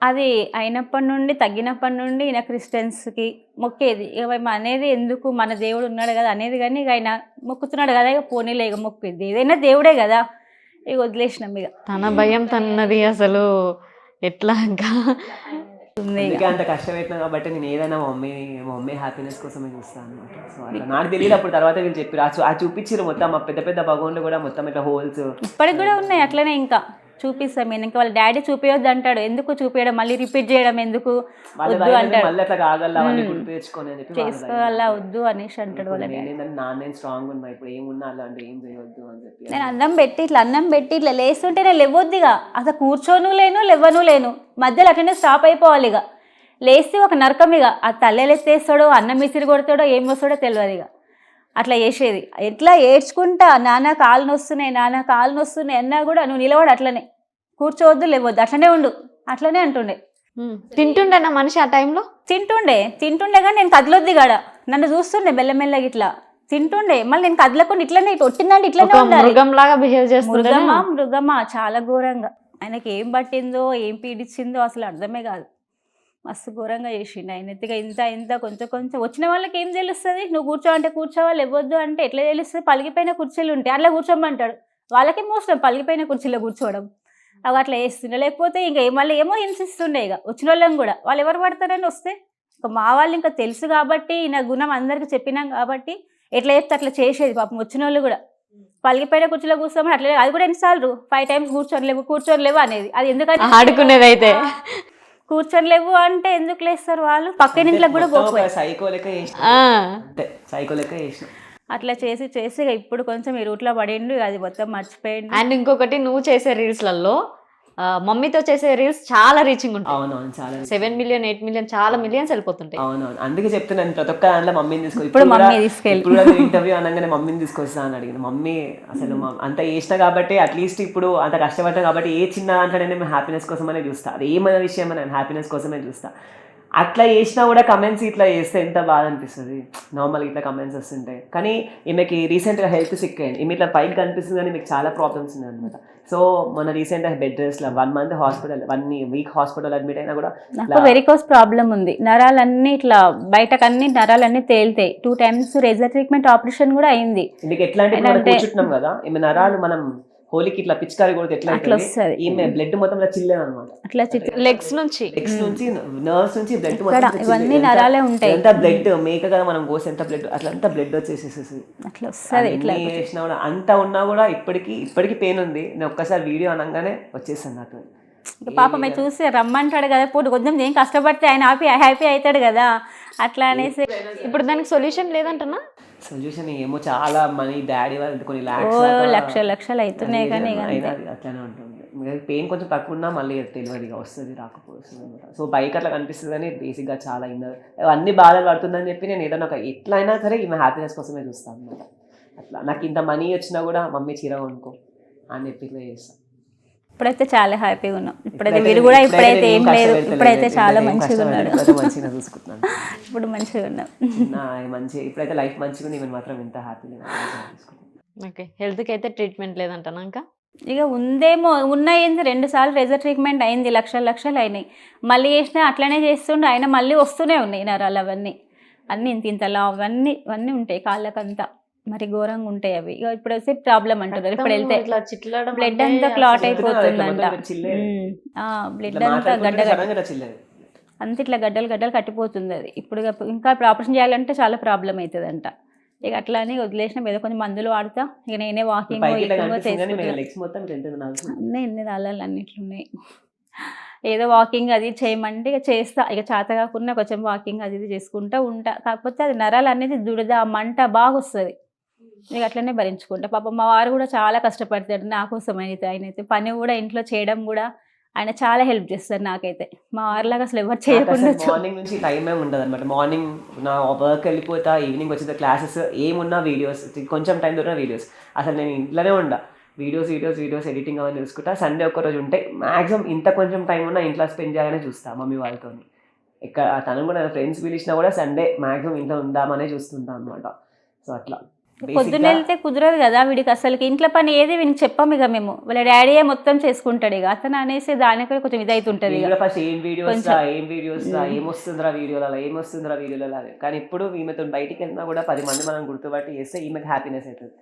అది అయినప్పటి నుండి తగ్గినప్పటి నుండి ఈయన క్రిస్టియన్స్కి మొక్కేది. ఇక అనేది ఎందుకు, మన దేవుడు ఉన్నాడు కదా అనేది. కానీ ఇక ఆయన మొక్కుతున్నాడు కదా, ఇక పోనీలే ఇక మొక్కేది. ఏదైనా దేవుడే కదా, ఇక వదిలేసినాం. ఇక తన భయం తన్నది అసలు ఎట్లా అంత కష్టపెట్టినా కాబట్టి నేను ఏదైనా మా మమ్మీ హ్యాపీనెస్ కోసమే చూస్తాను అనమాట. సో అట్లా నాకు తెలియదు అప్పుడు. తర్వాత వీళ్ళు చెప్పారు, ఆ చూపించారు మొత్తం మా పెద్ద పెద్ద భగవాన్లు కూడా మొత్తం ఇట్లా హోల్స్ ఇప్పటికి కూడా ఉన్నాయి అట్లనే. ఇంకా చూపిస్తాం నేను. ఇంకా వాళ్ళ డాడీ చూపించొద్దు అంటాడు. ఎందుకు చూపించడం, మళ్ళీ రిపీట్ చేయడం ఎందుకు, వద్దు అంటాడు. చేసుకోవాలా వద్దు అనేసి అంటాడు వాళ్ళ డాడీ. నేను అన్నం పెట్టి ఇట్లా లేస్తుంటే నేను లేవొద్దిగా, అసలు కూర్చోను లేను లేవను లేను, మధ్యలో అట్లనే స్టాప్ అయిపోవాలి. ఇక లేస్తే ఒక నరకం. ఇక ఆ తల్లెలు ఎత్తేస్తాడో అన్నం మిసిరి కొడతాడో ఏం వస్తాడో తెలియదు. ఇక అట్లా చేసేది. ఎట్లా ఏడ్చుకుంటా, నాన్న కాళ్ళు నొస్తున్నాయి అన్నా కూడా నువ్వు నిలబడు, అట్లనే కూర్చోవద్దు లేవద్దు, అట్లనే ఉండు, అట్లనే అంటుండే. తింటుండే నా మనిషి ఆ టైంలో? తింటుండే కానీ నేను కదలొద్ది కాడ. నన్ను చూస్తుండే మెల్లమెల్లగా ఇట్లా తింటుండే. మళ్ళీ నేను కదలకుండా ఇట్లనే కొట్టిందంటే ఇట్లనే మృగంలాగా బిహేవ్ చేస్తుండే. మృగమా చాలా ఘోరంగా. ఆయనకి ఏం పట్టిందో ఏం పీడించిందో అసలు అర్థమే కాదు. మస్తు ఘోరంగా చేసిండు ఆయన. ఎత్తుగా ఇంత కొంచెం వచ్చిన వాళ్ళకి ఏం తెలుస్తుంది. నువ్వు కూర్చోవంటే కూర్చోవా, లేవద్దు అంటే ఎట్లా తెలుస్తుంది. పలిగిపోయిన కుర్చీలు ఉంటాయి, అట్లా కూర్చోమంటాడు. వాళ్ళకి మోసం పలిగిపోయిన కుర్చీలో కూర్చోవడం. అవి అట్లా వేస్తుండే. లేకపోతే ఇంకా మళ్ళీ ఏమో హింసిస్తుండే. ఇక వచ్చిన వాళ్ళని కూడా వాళ్ళు ఎవరు పడతారని వస్తే ఇంకా మా వాళ్ళు ఇంకా తెలుసు కాబట్టి, నా గుణం అందరికి చెప్పినాం కాబట్టి ఎట్లా చెప్తే అట్లా చేసేది. పాపం వచ్చిన వాళ్ళు కూడా పలిగిపోయిన కుర్చీలో కూర్చోమని అట్లా. అది కూడా ఎన్నిసార్లు 5 times కూర్చొని లేవు అనేది. అది ఎందుకంటే ఆడుకునేది అయితే. కూర్చొని లేవు అంటే ఎందుకు లేస్తారు వాళ్ళు, పక్కన ఇంట్లో కూడా పోకపోయారు. అట్లా చేసి ఇప్పుడు కొంచెం ఈ రూట్లో పడిండు. అది మొత్తం మర్చిపోయిండు. అండ్ ఇంకొకటి, నువ్వు చేసే రీల్స్లలో మమ్మీతో చేసే రీల్స్ చాలా రీచింగ్ ఉంటాయి. అవునవును, చాలా 7 million 8 million చాలా మిలియన్స్ వెళ్ళిపోతుంటాయి. అవునవును, అందుకే చెప్తున్నాను ప్రతి ఒక్క దాంట్లో మమ్మీని తీసుకొచ్చి. ఇప్పుడు ఇంటర్వ్యూ అనగానే మమ్మీని తీసుకొస్తా అని అడిగింది. మమ్మీ అసలు అంత చేసిన కాబట్టి, అట్లీస్ట్ ఇప్పుడు అంత కష్టపడ్డా కాబట్టి ఏ చిన్న దాంట్లో నేను హ్యాపీనెస్ కోసమనే చూస్తా. అది ఏమైనా విషయం నేను హ్యాపీనెస్ కోసమే చూస్తా. అట్లా చేసినా కూడా కమెంట్స్ ఇట్లా చేస్తే ఎంత బాధ అనిపిస్తుంది. నార్మల్ ఇట్లా కమెంట్స్ వస్తుంటాయి. కానీ ఈమెకి రీసెంట్గా హెల్త్ సిక్ అయింది. ఈమె ఇట్లా పైకి కనిపిస్తుంది కానీ మీకు చాలా ప్రాబ్లమ్స్ ఉన్నాయి అనమాట. సో మన రీసెంట్గా బెడ్ రెస్ట్లో 1 month hospital, 1 week hospital admit అయినా కూడా నాకు వెరికోస్ ప్రాబ్లం ఉంది. నరాలన్నీ ఇట్లా బయటకు అన్ని నరాలన్నీ తేలితాయి. 2 times రేజర్ ట్రీట్మెంట్ ఆపరేషన్ కూడా అయింది. మీకు ఎట్లా అంటే మనం కూర్చుంటున్నాం కదా, ఈమె నరాలు మనం హోలీకి ఇట్లా పిచికారి కొడితే ఎట్లా అట్లా అవుతుంది, వస్తుంది. ఈమె బ్లడ్ మొత్తం చిల్లేదు అనమాట. అట్లా లెగ్స్ నుంచి లెగ్స్ నుంచి నర్వ్స్ నుంచి బ్లడ్ ఇక్కడ ఇవన్నీ నరాలే ఉంటాయి. ఎంత బ్లడ్ మేక కదా మనం కోసి ఎంత బ్లడ్ అట్లా అంతా బ్లడ్ వచ్చేసేసి అట్లా వస్తుంది. ఇట్లా చేసినా కూడా అంత ఉన్నా కూడా ఇప్పటికీ పెయిన్ ఉంది. నేను ఒక్కసారి వీడియో అనగానే వచ్చేసాను నాకు. ఇంకా పాపం మేము చూసి రమ్మంటాడు కదా, పూట కొంచెం నేను కష్టపడితే ఆయన హ్యాపీ అవుతాడు కదా, అట్లా అనేసి. ఇప్పుడు దానికి సొల్యూషన్ లేదంటనా? సొల్యూషన్ ఏమో చాలా మనీ డాడీ వాళ్ళు కొన్ని లక్షలు అవుతున్నాయి కానీ అట్లానే ఉంటుంది. పెయిన్ కొంచెం తక్కువ ఉన్నా మళ్ళీ తెలియదు వస్తుంది రాకపోతుంది అనమాట. సో బైక్ అట్లా కనిపిస్తుంది కానీ బేసిక్గా చాలా అన్ని బాధలు పడుతుందని చెప్పి నేను ఏదైనా ఒక ఎట్లా అయినా సరే ఈమె హ్యాపీనెస్ కోసమే చూస్తాను అనమాట. అట్లా నాకు ఇంత మనీ వచ్చినా కూడా మమ్మీ చీర కొనుక్కో అని చెప్పి ఇట్లా చేస్తాను. ఇప్పుడైతే చాలా హ్యాపీగా ఉన్నాం. ఇప్పుడైతే వీడు కూడా ఇప్పుడైతే ఏం లేదు, ఇప్పుడైతే చాలా మంచిగా ఉన్నాడు. మంచిగా చూసుకుంటున్నాను ఇప్పుడు మంచిగా ఉన్నాం. మంచి ఇప్పుడైతే లైఫ్ మంచిగా ఉంది. ఈమె మాత్రం ఎంత హ్యాపీగా. ఓకే, హెల్త్కి అయితే ట్రీట్మెంట్ లేదంటనా? ఇంకా ఇక ఉందేమో, ఉన్నాయి. 2 సార్లు రేజర్ ట్రీట్మెంట్ అయింది, లక్షలు అయినాయి. మళ్ళీ చేసినా అట్లనే చేస్తుండే ఆయన, మళ్ళీ వస్తూనే ఉన్నాయి నరాలు అవన్నీ అన్నీ ఇంతలా అవన్నీ ఉంటాయి కాళ్ళకంతా. మరి ఘోరంగా ఉంటాయి అవి. ఇక ఇప్పుడు వచ్చే ప్రాబ్లం అంటున్నారు. ఇప్పుడు వెళ్తే బ్లడ్ అంతా క్లాట్ అయిపోతుందంట. బ్లడ్ అంతా అంత ఇట్లా గడ్డలు కట్టిపోతుంది అది. ఇప్పుడు ఇంకా ఆపరేషన్ చేయాలంటే చాలా ప్రాబ్లం అవుతుందంట. ఇక అట్లా అని వదిలేసిన మీద కొంచెం మందులు వాడతా. ఇక నేనే వాకింగ్ ఎన్ని రాళ్ళు అన్నిట్లున్నాయి. ఏదో వాకింగ్ అది చేయమంటే ఇక చేస్తా. ఇక చేత కాకుండా కొంచెం వాకింగ్ అది చేసుకుంటూ ఉంటా. కాకపోతే అది నరాలు అనేది దురద మంట బాగా వస్తుంది. ఇక అట్లనే భరించుకుంటా. పాపం మా వారు కూడా చాలా కష్టపడతాడు నా కోసం. ఆయనైతే పని కూడా ఇంట్లో చేయడం కూడా ఆయన చాలా హెల్ప్ చేస్తారు నాకైతే. మా వారిలాగా అసలు ఎవరు చేయకుండా. మార్నింగ్ నుంచి టైమే ఉండదు అనమాట. మార్నింగ్ నా వర్క్ వెళ్ళిపోతా, ఈవినింగ్ వచ్చేది క్లాసెస్, ఏమున్నా వీడియోస్, కొంచెం టైం దొరికిన వీడియోస్. అసలు నేను ఇంట్లోనే ఉండా, వీడియోస్ ఎడిటింగ్ అవన్నీ చూసుకుంటా. సండే ఒక్కరోజు ఉంటే మ్యాక్సిమం ఇంత కొంచెం టైం ఉన్నా ఇంట్లో స్పెండ్ చేయాలనే చూస్తా మమ్మీ వాళ్ళతో. ఇక్కడ తను కూడా ఫ్రెండ్స్ పిలిచినా కూడా సండే మ్యాక్సిమం ఇంట్లో ఉందామనే చూస్తుంటా అనమాట. సో అట్లా పొద్దున్న వెళ్తే కుదరదు కదా వీడికి అసలుకి. ఇంట్లో పని ఏది వీనికి చెప్పాము ఇక మేము, వాళ్ళ డాడీయే మొత్తం చేసుకుంటాడు. ఇక అతను అనేసి దానికి కొంచెం ఇదైతుంటది. ఫస్ట్ ఏం వీడియోస్ ఏమొస్తుందిరా వీడియోలలో. కానీ ఇప్పుడు ఈమెతో బయటికి వెళ్ళినా కూడా 10 మంది మనం గుర్తుపట్టి చేస్తే ఈమెకి హ్యాపీనెస్ అవుతుంది.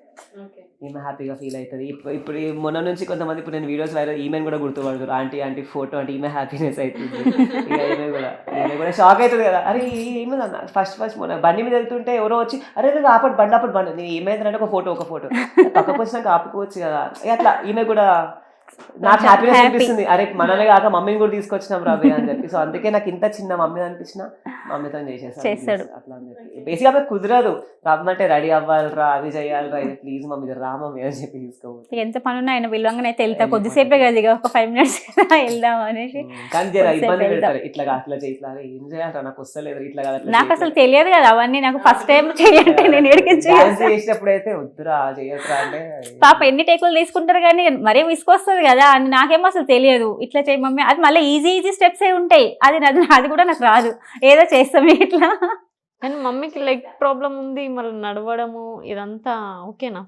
ఈమె హ్యాపీగా ఫీల్ అవుతుంది. ఇప్పుడు మొన్న నుంచి కొంతమంది ఇప్పుడు నేను వీడియోస్ వైరల్ ఈమెను కూడా గుర్తుపడతారు. ఆంటీ ఫోటో అంటే ఈమె హ్యాపీనెస్ అవుతుంది. ఇక ఈమె కూడా షాక్ అవుతుంది కదా, అరే ఏమన్నా ఫస్ట్ మొన్న బండి మీద వెళ్తుంటే ఎవరో వచ్చి అరే బండి నేను ఏమైందంటే ఒక ఫోటో పక్కకు వచ్చినాక ఆపుకోవచ్చు కదా. అట్లా ఈమె కూడా నాకు హ్యాపీనెస్ అనిపిస్తుంది. అరే మనమే కాక మమ్మీని కూడా తీసుకొచ్చినాం రాబే అని చెప్పి. సో అందుకే నాకు ఇంత చిన్న మమ్మీ అనిపించిన మమ్మీతో చేసేస్తాడు అట్లా అని చెప్పి. బేసిక్గా ఆమె కుదరదు, రమ్మంటే రెడీ అవ్వాలిరా, అది చేయాలిరా, ప్లీజ్ మమ్మీ రా మమ్మీ అని చెప్పి తీసుకోవచ్చు. ఎంత పని ఉన్నా ఆయన విలువంగానైతే వెళ్తా. కొద్దిసేపే కదా ఇక ఒక 5 minutes వెళ్దాం అనేసి. కానీ జర ఇబ్బంది పెడతారు, ఇట్లా ఇట్లా ఏం చేయాలి నాకు వస్తలేదు, ఇట్లా కాదు. నాకు అసలు తెలియదు కదా అవన్నీ. నాకు ఫస్ట్ టైం చేయంటే నేను చేసినప్పుడు అయితే వద్దురా చేయొద్దురా అంటే పాప ఎన్ని టేకులు తీసుకుంటారు కానీ మరీ విసుకొస్తుంది కదా అని. నాకేమో అసలు తెలియదు. ఇట్లా చేయ మమ్మీ, అది మళ్ళీ ఈజీ స్టెప్స్ ఏ ఉంటాయి. అది కూడా నాకు రాదు, ఏదో చేస్తాం ఇట్లా. కానీ మమ్మీకి లెగ్ ప్రాబ్లం ఉంది, మళ్ళీ నడవడము ఇదంతా ఓకేనా?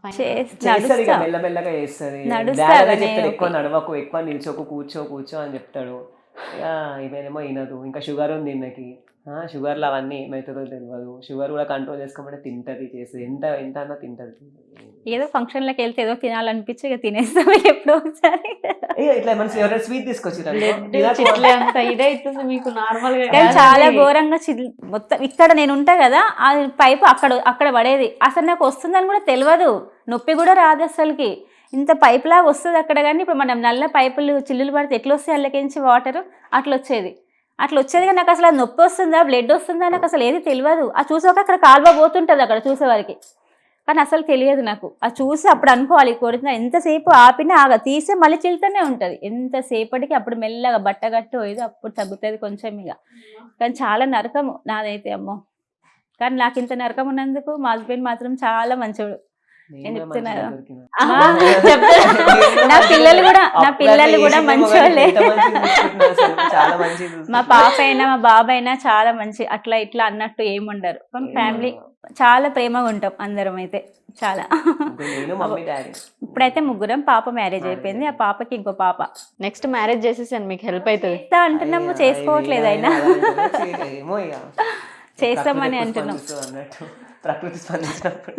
మెల్లమెల్లగా చేస్తుంది. ఎక్కువ నడవకు, ఎక్కువ నిల్చోకు, కూర్చో అని చెప్తాడు. ఇవేనేమో వినదు. ఇంకా షుగర్ ఉంది ఈమెకి. షుగర్లు అవన్నీ ఏమవుతుందో తెలియదు. షుగర్ కూడా కంట్రోల్ చేసుకోమంటే తింటది, చేస్తుంది. ఎంత అన్నా తింటది. ఏదో ఫంక్షన్లకు వెళ్తే ఏదో తినాలనిపించి ఇక తినేస్తాం ఎప్పుడో ఒకసారి. ఇట్లా మనసు ఎవరైనా స్వీట్ తీసుకొచ్చారు ఇదైతుంది మీకు నార్మల్ గా. చాలా ఘోరంగా మొత్తం ఇక్కడ నేను ఉంటా కదా, ఆ పైపు అక్కడ పడేది. అసలు నాకు వస్తుందని కూడా తెలియదు, నొప్పి కూడా రాదు అసలుకి. ఇంత పైప్ లాగా వస్తుంది అక్కడ. కానీ ఇప్పుడు మనం నల్ల పైపులు చిల్లులు పడితే ఎట్లా వస్తాయి అల్లకించి వాటర్ అట్లా వచ్చేది కానీ నాకు అసలు నొప్పి వస్తుందా బ్లడ్ వస్తుందా నాకు అసలు ఏది తెలియదు. ఆ చూసాక అక్కడ కాలువ పోతుంటుంది అక్కడ చూసేవారికి, కానీ అసలు తెలియదు నాకు. అది చూసి అప్పుడు అనుకోవాలి కొడుతున్నా. ఎంతసేపు ఆపినా తీసే మళ్ళీ చిల్తూనే ఉంటుంది. ఎంతసేపటికి అప్పుడు మెల్లగా బట్టగట్టు ఏదో అప్పుడు తగ్గుతుంది కొంచెం ఇక. కానీ చాలా నరకము నాదైతే అమ్మో. కానీ నాకు ఇంత నరకం ఉన్నందుకు మా హస్బెండ్ మాత్రం చాలా మంచోడు. నేను చెప్తున్నా నా పిల్లలు కూడా మంచోళ్ళే. చాలా మంచి మా పాప అయినా మా బాబు అయినా చాలా మంచి, అట్లా ఇట్లా అన్నట్టు ఏముండరు. కానీ ఫ్యామిలీ చాలా ప్రేమగా ఉంటాం అందరం అయితే చాలా. నేను మమ్మీ డాడీ ఇప్పుడైతే ముగ్గురం, పాప మ్యారేజ్ అయిపోయింది, ఆ పాపకి ఇంకో పాప. నెక్స్ట్ మ్యారేజ్ చేసేసాను, మీకు హెల్ప్ అవుతుంది. ఇస్తా అంటున్నాము, చేసుకోవట్లేదు అయినా. ఏమో ఇక చేస్తామని అంటున్నాం. అన్నట్టు ప్రకృతి స్పందించినప్పుడు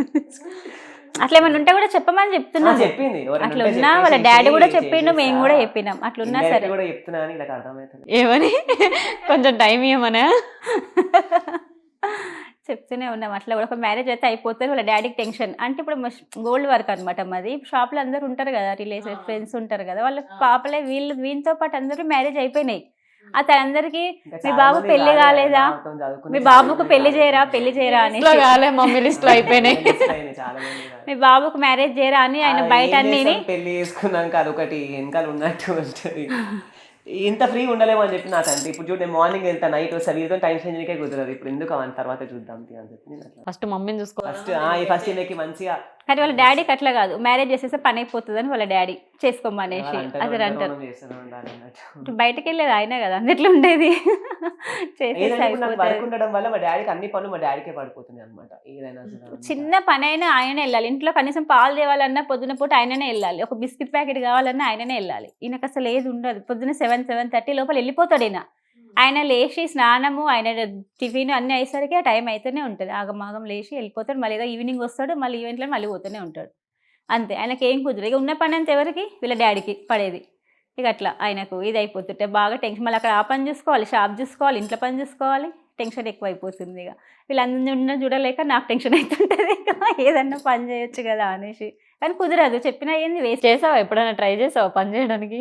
అట్లా ఏమైనా ఉంటే కూడా చెప్పమని చెప్తున్నాం. చెప్పింది అట్లా ఉన్నా వాళ్ళ డాడీ కూడా చెప్పిండు, మేము కూడా చెప్పినాం. అట్లున్నా సరే కూడా చెప్తున్నా అని ఇలా అర్థమవుతుంది. ఏమని కొంచెం టైం ఇవ్వమనా చెప్తూనే ఉన్నాం. అట్లా కూడా ఒక మ్యారేజ్ అయితే అయిపోతుంది, వాళ్ళ డాడీకి టెన్షన్. అంటే ఇప్పుడు గోల్డ్ వర్క్ అనమాట మాది. షాప్లో అందరూ ఉంటారు కదా, రిలేటివ్స్ ఫ్రెండ్స్ ఉంటారు కదా, వాళ్ళ పాపలే వీళ్ళతో పాటు అందరూ మ్యారేజ్ అయిపోయినాయి. అతను అందరికి మీ బాబు పెళ్లి కాలేదా, మీ బాబుకు పెళ్లి చేయరా అని, మమ్మీ లిస్ట్ లో అయిపోయినాయి, మీ బాబుకు మ్యారేజ్ చేయరా అని ఆయన బయట అన్ని పెళ్లి చేసుకున్నాక అదొకటి వెనకాల ఉన్నట్టు ఉంటుంది. ఇంత ఫ్రీ ఉండలేము అని చెప్పి నాకు అంటే. ఇప్పుడు చూడండి, మార్నింగ్ వెళ్తా, నైట్ వస్తా, వీరితో టైం స్పెండ్ చేయకే కుదరదు. ఇప్పుడు ఎందుకు అని తర్వాత చూద్దాం అని చెప్పి ఫస్ట్ మమ్మీని చూసుకో, ఫస్ట్ ఈయనకి మంచిగా. కానీ వాళ్ళ డాడీకి అట్లా కాదు, మ్యారేజ్ చేసేస్తే పని అయిపోతుంది అని వాళ్ళ డాడీ చేసుకోమనేసి అసలు అంటారు. బయటకు వెళ్ళేది ఆయన కదా, అన్నిట్లో ఉండేది వర్క్ ఉండడం వల్ల మా డాడీకి అన్ని పనులు మా డాడీకే పడిపోతుంది అనమాట. ఏదైనా చిన్న పని అయినా ఆయనే వెళ్ళాలి. ఇంట్లో కనీసం పాలు తేవాలన్నా పొద్దున పూట ఆయననే వెళ్ళాలి, ఒక బిస్కెట్ ప్యాకెట్ కావాలన్నా ఆయననే వెళ్ళాలి. ఈయనకు అసలు ఏది ఉండదు. పొద్దున 7:30 లోపల వెళ్ళిపోతాడు ఈయన. ఆయన లేచి స్నానము, ఆయన టిఫిన్ అన్నీ అయ్యేసరికి ఆ టైం అయితేనే ఉంటుంది. ఆగమాగం లేచి వెళ్ళిపోతాడు. మళ్ళీ ఏదో ఈవినింగ్ వస్తాడు, మళ్ళీ ఈవెంట్లో మళ్ళీ పోతూనే ఉంటాడు. అంతే, ఆయనకి ఏం కుదరదు. ఇక ఉన్న పని అంతా ఎవరికి, వీళ్ళ డాడీకి పడేది. ఇక అట్లా ఆయనకు ఇది అయిపోతుంటే బాగా టెన్షన్. మళ్ళీ అక్కడ ఆ పని చూసుకోవాలి, షాప్ చూసుకోవాలి, ఇంట్లో పని చూసుకోవాలి, టెన్షన్ ఎక్కువ అయిపోతుంది. ఇక వీళ్ళందరూ చూడలేక నాకు టెన్షన్ అవుతుంటుంది. ఇక ఏదన్నా పని చేయొచ్చు కదా అనేసి, కానీ కుదరదు. చెప్పినా ఏంది వేస్ట్. చేసావా ఎప్పుడైనా, ట్రై చేసావా పని చేయడానికి?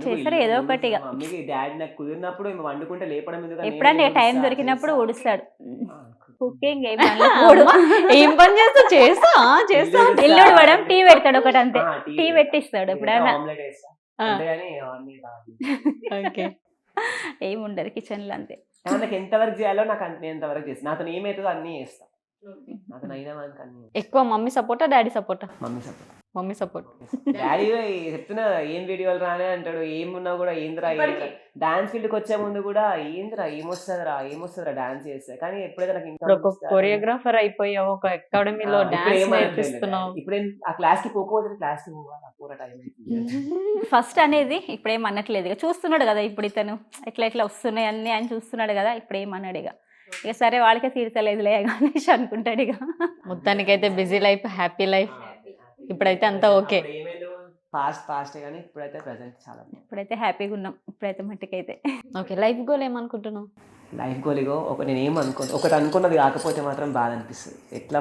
చేస్తారు ఏదో ఒకటి. ఎప్పుడంటే టైం దొరికినప్పుడు ఊడుస్తాడు. కుకింగ్ ఏం పని చేస్తా ఇల్లు ఉడవడం, టీ పెడతాడు ఒకటి, అంతే. టీ పెట్టిస్తాడు ఎప్పుడైనా. ఏముండదు కిచెన్ లో, అంతే. నాకు ఎంతవరకు చేయాలో నాకు ఎంతవరకు చేస్తాను. నాతో ఏమవుతుందో అన్నీ చేస్తా. ఎక్కువ మమ్మీ సపోర్టా డాడీ సపోర్టా? Mummy support. డాడీ చెప్తున్నా, ఏం వీడియోలు రానే అంటాడు. ఏమున్నా కూడా ఏంద్రా డాన్స్ ఫీల్డ్కి వచ్చే ముందు కూడా ఏంద్రా ఏమొస్తుందిరా డాన్స్ చేస్తే. కానీ ఎప్పుడైతే నాకు కొరియోగ్రాఫర్ అయిపోయావు, ఒక అకాడమీలో డాన్స్ నేర్పిస్తున్నావు. ఇప్పుడే ఆ క్లాస్ కి పోకపోతే క్లాస్ కి పోవాలి టైం. ఫస్ట్ అనేది ఇప్పుడు ఏం అనట్లేదు. ఇక చూస్తున్నాడు కదా, ఇప్పుడు ఇతను ఎట్లా వస్తున్నాయి అన్ని ఆయన చూస్తున్నాడు కదా, ఇప్పుడు ఏమన్నాడు. ఇక సరే వాళ్ళకే తీర్చలేదులే అనేసి అనుకుంటాడు. ఇక మొత్తానికైతే బిజీ లైఫ్, హ్యాపీ లైఫ్. ఇప్పుడైతే అంతా ఓకే, ఫాస్ట్ కానీ ఇప్పుడైతే ప్రెజెంట్ చాలా, ఇప్పుడైతే హ్యాపీగా ఉన్నాం. ఇప్పుడైతే మట్టికైతే ఓకే. లైఫ్ గోల్ ఏమనుకుంటున్నావు? లైఫ్ గోల్ నేను ఏమనుకోను. ఒకటి అనుకున్నది కాకపోతే మాత్రం బాధ అనిపిస్తుంది. ఎట్లా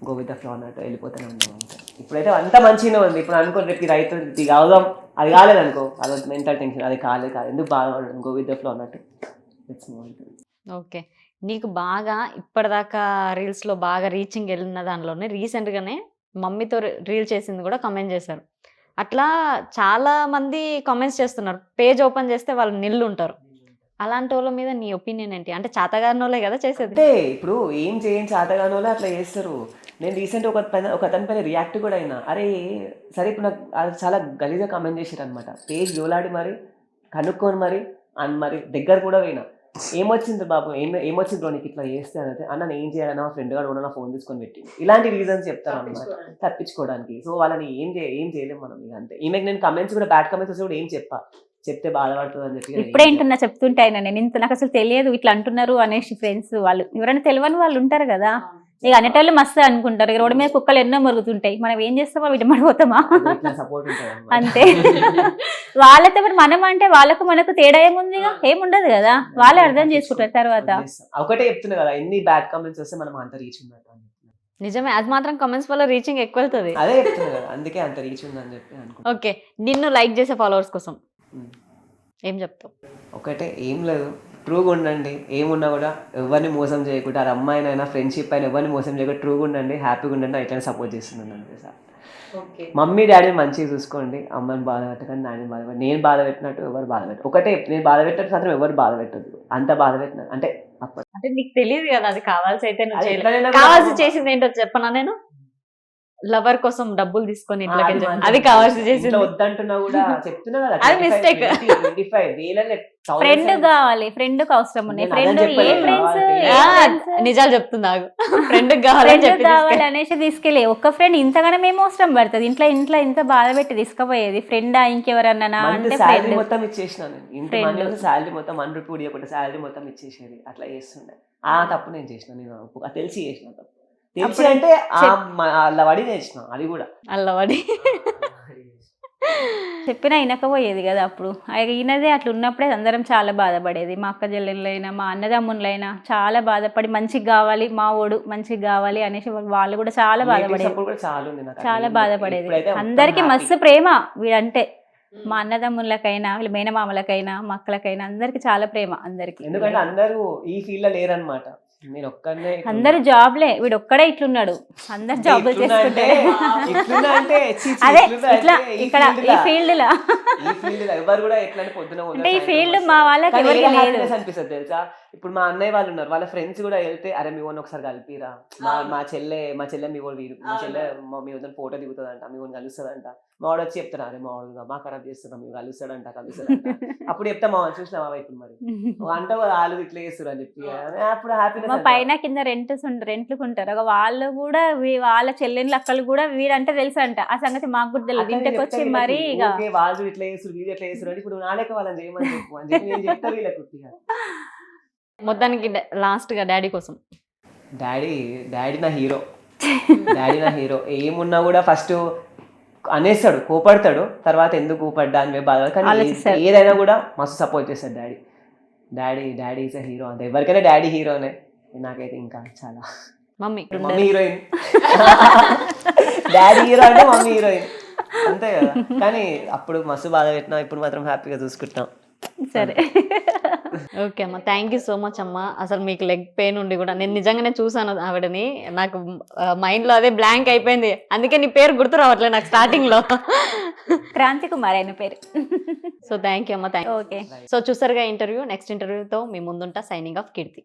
గో విత్ ద ఫ్లో అన్నట్టు వెళ్ళిపోతూనే ఉన్నాం. ఇప్పుడైతే అంత మంచిగానే ఉంది. ఇప్పుడు అనుకో రేపు రైతు ఇది అవుదాం, అది కాలేదనుకో, అది మెంటల్ టెన్షన్, అది కాలేదు ఎందుకు బాధపడడం, గో విత్ ద ఫ్లో అన్నట్టు. ఓకే. నీకు బాగా ఇప్పటిదాకా రీల్స్లో బాగా రీచింగ్ వెళ్ళిన దానిలోనే రీసెంట్గానే మమ్మీతో రీల్ చేసింది కూడా కమెంట్ చేశారు. అట్లా చాలా మంది కామెంట్స్ చేస్తున్నారు. పేజ్ ఓపెన్ చేస్తే వాళ్ళు నిల్లు ఉంటారు. అలాంటి వాళ్ళ మీద నీ ఒపీనియన్ ఏంటి? అంటే చాతగానోళ్ళే కదా చేసేది. అంటే ఇప్పుడు ఏం చేయని చాతగానోళ్ళే అట్లా చేస్తారు. నేను రీసెంట్ ఒక అతని పైన రియాక్ట్ కూడా అయినా. అరే సరే, ఇప్పుడు నాకు అది చాలా గలీజ్గా కమెంట్ చేశారు అనమాట. పేజ్ జోలాడి మరి కనుక్కొని మరి దగ్గర కూడా పోయినా. ఏమొచ్చింది బాబు, ఏమొచ్చింది బ్రో నీకు ఇట్లా చేస్తే అంటే, అన్న నేను ఏం చేయాలన్నా ఫ్రెండ్ గారు ఉన్న ఫోన్ తీసుకొని పెట్టి ఇలాంటి రీజన్స్ చెప్తారు అనమాట, తప్పించుకోవడానికి. సో వాళ్ళని ఏం చేయలేము మనం. ఇక అంతే. ఈమెకి నేను కమెంట్స్ కూడా బ్యాడ్ కమెంట్స్ వస్తే కూడా ఏం చెప్తే బాధపడుతుంది అని చెప్పి ఇప్పుడేంటున్నా చెప్తుంటే ఆయన, నేను ఇంత నాకు అసలు తెలియదు ఇట్లా అంటున్నారు అనేసి. ఫ్రెండ్స్ వాళ్ళు ఎవరైనా తెలియని వాళ్ళు ఉంటారు కదా, ఇక అనేటోళ్ళు మస్తు అనుకుంటారు. ఇక రోడ్డు మీద కుక్కలు ఎన్నో మరుగుతుంటాయి, మనం ఏం చేస్తామా, వీటి మడిపోతామా, అంతే. వాళ్ళతో మనం అంటే వాళ్ళకు మనకు తేడా ఏముంది? ఏముండదు కదా, వాళ్ళే అర్థం చేసుకుంటారు తర్వాత. ఒకటే చెప్తున్నా కదా, ఎన్ని బ్యాడ్ కామెంట్స్ వస్తే మనం అంత రీచ్ ఉన్నట్టు. నిజమే, అది మాత్రం కామెంట్స్ వల్ల రీచింగ్ ఎక్కువ వెళ్తుంది. అదే చెప్తున్నా కదా, అందుకే అంత రీచ్ ఉందని చెప్పి అనుకో. ఓకే, నిన్ను లైక్ చేసే ఫాలోవర్స్ కోసం ఏం చెప్తావు? ఒకటే, ఏం లేదు, ట్రూగా ఉండండి. ఏమున్నా కూడా ఎవరిని మోసం చేయకుండా, అది అమ్మాయినైనా ఫ్రెండ్షిప్ అయినా ఎవరిని మోసం చేయకుండా ట్రూగా ఉండండి, హ్యాపీగా ఉండండి. ఇట్లా సపోర్ట్ చేస్తున్నాను అంతే సార్. మమ్మీ డాడీని మంచిగా చూసుకోండి. అమ్మని బాధ పెట్టకండి, నాయని బాధ పెట్టండి. నేను బాధ పెట్టినట్టు ఎవరు బాధ పెట్టరు. ఒకటే, నేను బాధ పెట్టినట్టు మాత్రం ఎవరు బాధ పెట్టద్దు. అంత బాధ పెట్టిన అంటే అప్పుడు అంటే నీకు తెలియదు కదా అది కావాల్సి అయితే కావాల్సి చేసింది ఏంటో చెప్పనా నేను? లవర్ కోసం డబ్బులు తీసుకొని ఆ, ఇంట్లోకి అది వెళ్ళి- మంచిది. అది కావాల్సి ఇంట్లో చేసింది. వద్దంటున్నా కూడా చెప్తున్నా కదా అది mistake. 25 వేలనే ఫ్రెండ్ కావాలి, ఫ్రెండ్ కి అవసరం ఉన్నాయి. నేను ఫ్రెండ్ అదే చెప్పలేదు, ఏ ఫ్రెండ్స్ కావాలి. నిజాలు చెప్తుంది ఆగు. ఫ్రెండ్ కావాలని ఫ్రెండ్ చెప్పి కావాలి అనేసి తీసుకెళ్ళి ఒక్క ఫ్రెండ్ ఇంతగానో మేము అవసరం పడుతుంది. ఇంట్లో ఇంత బాధ పెట్టి తీసుకుపోయేది ఫ్రెండా ఇంకెవరన్నా అంటే శాలరీ ఫ్రెండ్. మొత్తం ఇచ్చేసిన నేను ఇంటి Friend. మనీ శాలరీ మొత్తం 1 రూపీ కూడా ఇవ్వకుండా శాలరీ మొత్తం ఇచ్చేసేది. అట్లా చేస్తుండే. ఆ తప్పు నేను చేసిన, నేను అది తెలిసి చేసిన తప్పు. తెలిసి అప్పుడు అంటే అలా వడి చేసిన అది కూడా. అల్లవాడి చెప్పినా వినకపోయేది కదా అప్పుడు. ఈయనదే అట్లా ఉన్నప్పుడే అందరం చాలా బాధపడేది. మా అక్క చెల్లెళ్ళైనా మా అన్నదమ్ములైనా చాలా బాధపడి మంచిగా కావాలి మా ఓడు మంచిగా కావాలి అనేసి వాళ్ళు కూడా చాలా బాధపడేది. Support కూడా చాలా ఉంది నాకు. చాలా అట్లా బాధపడేది. ఇప్పుడైతే మొత్తం అందరికి happy. మస్తు ప్రేమ వీడంటే. మా అన్నదమ్ములకైనా వీళ్ళ మేనమామలకైనా మా అక్కలకైనా అందరికి చాలా ప్రేమ అందరికి. ఎందుకంటే అందరూ ఈ ఫీల్డ్ లో లేరనమాట. నేను ఒక్కనే అందరు జాబ్లే, వీడు ఒక్కడే ఇట్లున్నాడు. అందరు జాబులు చేసుకుంటే అదే ఇట్లా ఇక్కడ ఈ ఫీల్డ్ లా ఎవరు కూడా ఎట్లా అంటే పొద్దున అంటే ఈ ఫీల్డ్ మా వాళ్ళకి కానీ ఎవరికి ఏ లేదు. happiness అనిపిస్తుంది తెలుసా. ఇప్పుడు మా అన్నయ్య వాళ్ళు ఉన్నారు, వాళ్ళ ఫ్రెండ్స్ కూడా వెళ్తే అరే మీ ఓన్ ఒకసారి కలిపిరా, మా చెల్లె మీ ఓన్ వీరు, మా చెల్లె మీ వద్ద ఫోటో దిగుతుందంట, మీ ఓన్ కలుస్తుందంట. మా వాడు వచ్చి చెప్తారు అరే మా వాడు మా ఖరాబ్ చేస్తున్నా మీరు కలుస్తాడంట. అప్పుడు చెప్తా మా వాళ్ళు చూసిన మా వైపు మరి అంటే వాళ్ళు ఇట్లా చేస్తారు అని చెప్పి అప్పుడు మా హ్యాపీనెస్. పైన కింద రెంట్లుకుంటారు వాళ్ళు కూడా వాళ్ళ చెల్లెళ్ళు అక్కలు కూడా వీడంటే తెలుసు అంట. ఆ సంగతి మాకు కూడా తెలియదు. ఇంటికి వచ్చి మరి ఇక వాళ్ళు ఇట్లా చేస్తారు వీళ్ళు ఎట్లా చేస్తారు అంటే ఇప్పుడు నాలేక వాళ్ళని చేయమని చెప్పు అని చెప్పి నేను చెప్తా వీళ్ళకి. మొత్తానికి లాస్ట్ గా డాడీ కోసం డాడీ నా హీరో. డాడీ నా హీరో. ఏమున్నా కూడా ఫస్ట్ అనేస్తాడు, కోపడతాడు, తర్వాత ఎందుకు కోపడ్డా అని బాధ. కానీ ఆలోచిస్తాడు. ఏదైనా కూడా మస్తు సపోర్ట్ చేస్తాడు డాడీ ఈజ్ అ హీరో. అంతే ఎవరికైనా డాడీ హీరోనే. నాకైతే ఇంకా చాలా. Mummy heroine. డాడీ హీరో అంటే మమ్మీ హీరోయిన్ అంతే కదా. కానీ అప్పుడు మస్తు బాధ పెట్టినా, ఇప్పుడు మాత్రం హ్యాపీగా చూసుకుంటాం. సరే. ఓకే అమ్మ, థ్యాంక్ యూ సో మచ్ అమ్మ. అసలు మీకు లెగ్ పెయిన్ ఉండి కూడా నేను నిజంగానే చూసాను ఆవిడని, నాకు మైండ్లో అదే బ్లాంక్ అయిపోయింది. అందుకే నీ పేరు గుర్తు రావట్లేదు నాకు స్టార్టింగ్లో. క్రాంతి కుమార్ ఆయన పేరు. సో థ్యాంక్ యూ అమ్మ, థ్యాంక్ యూ. ఓకే. సో చూసారుగా ఇంటర్వ్యూ. నెక్స్ట్ ఇంటర్వ్యూతో మీ ముందుంటా. సైనింగ్ ఆఫ్ కీర్తి.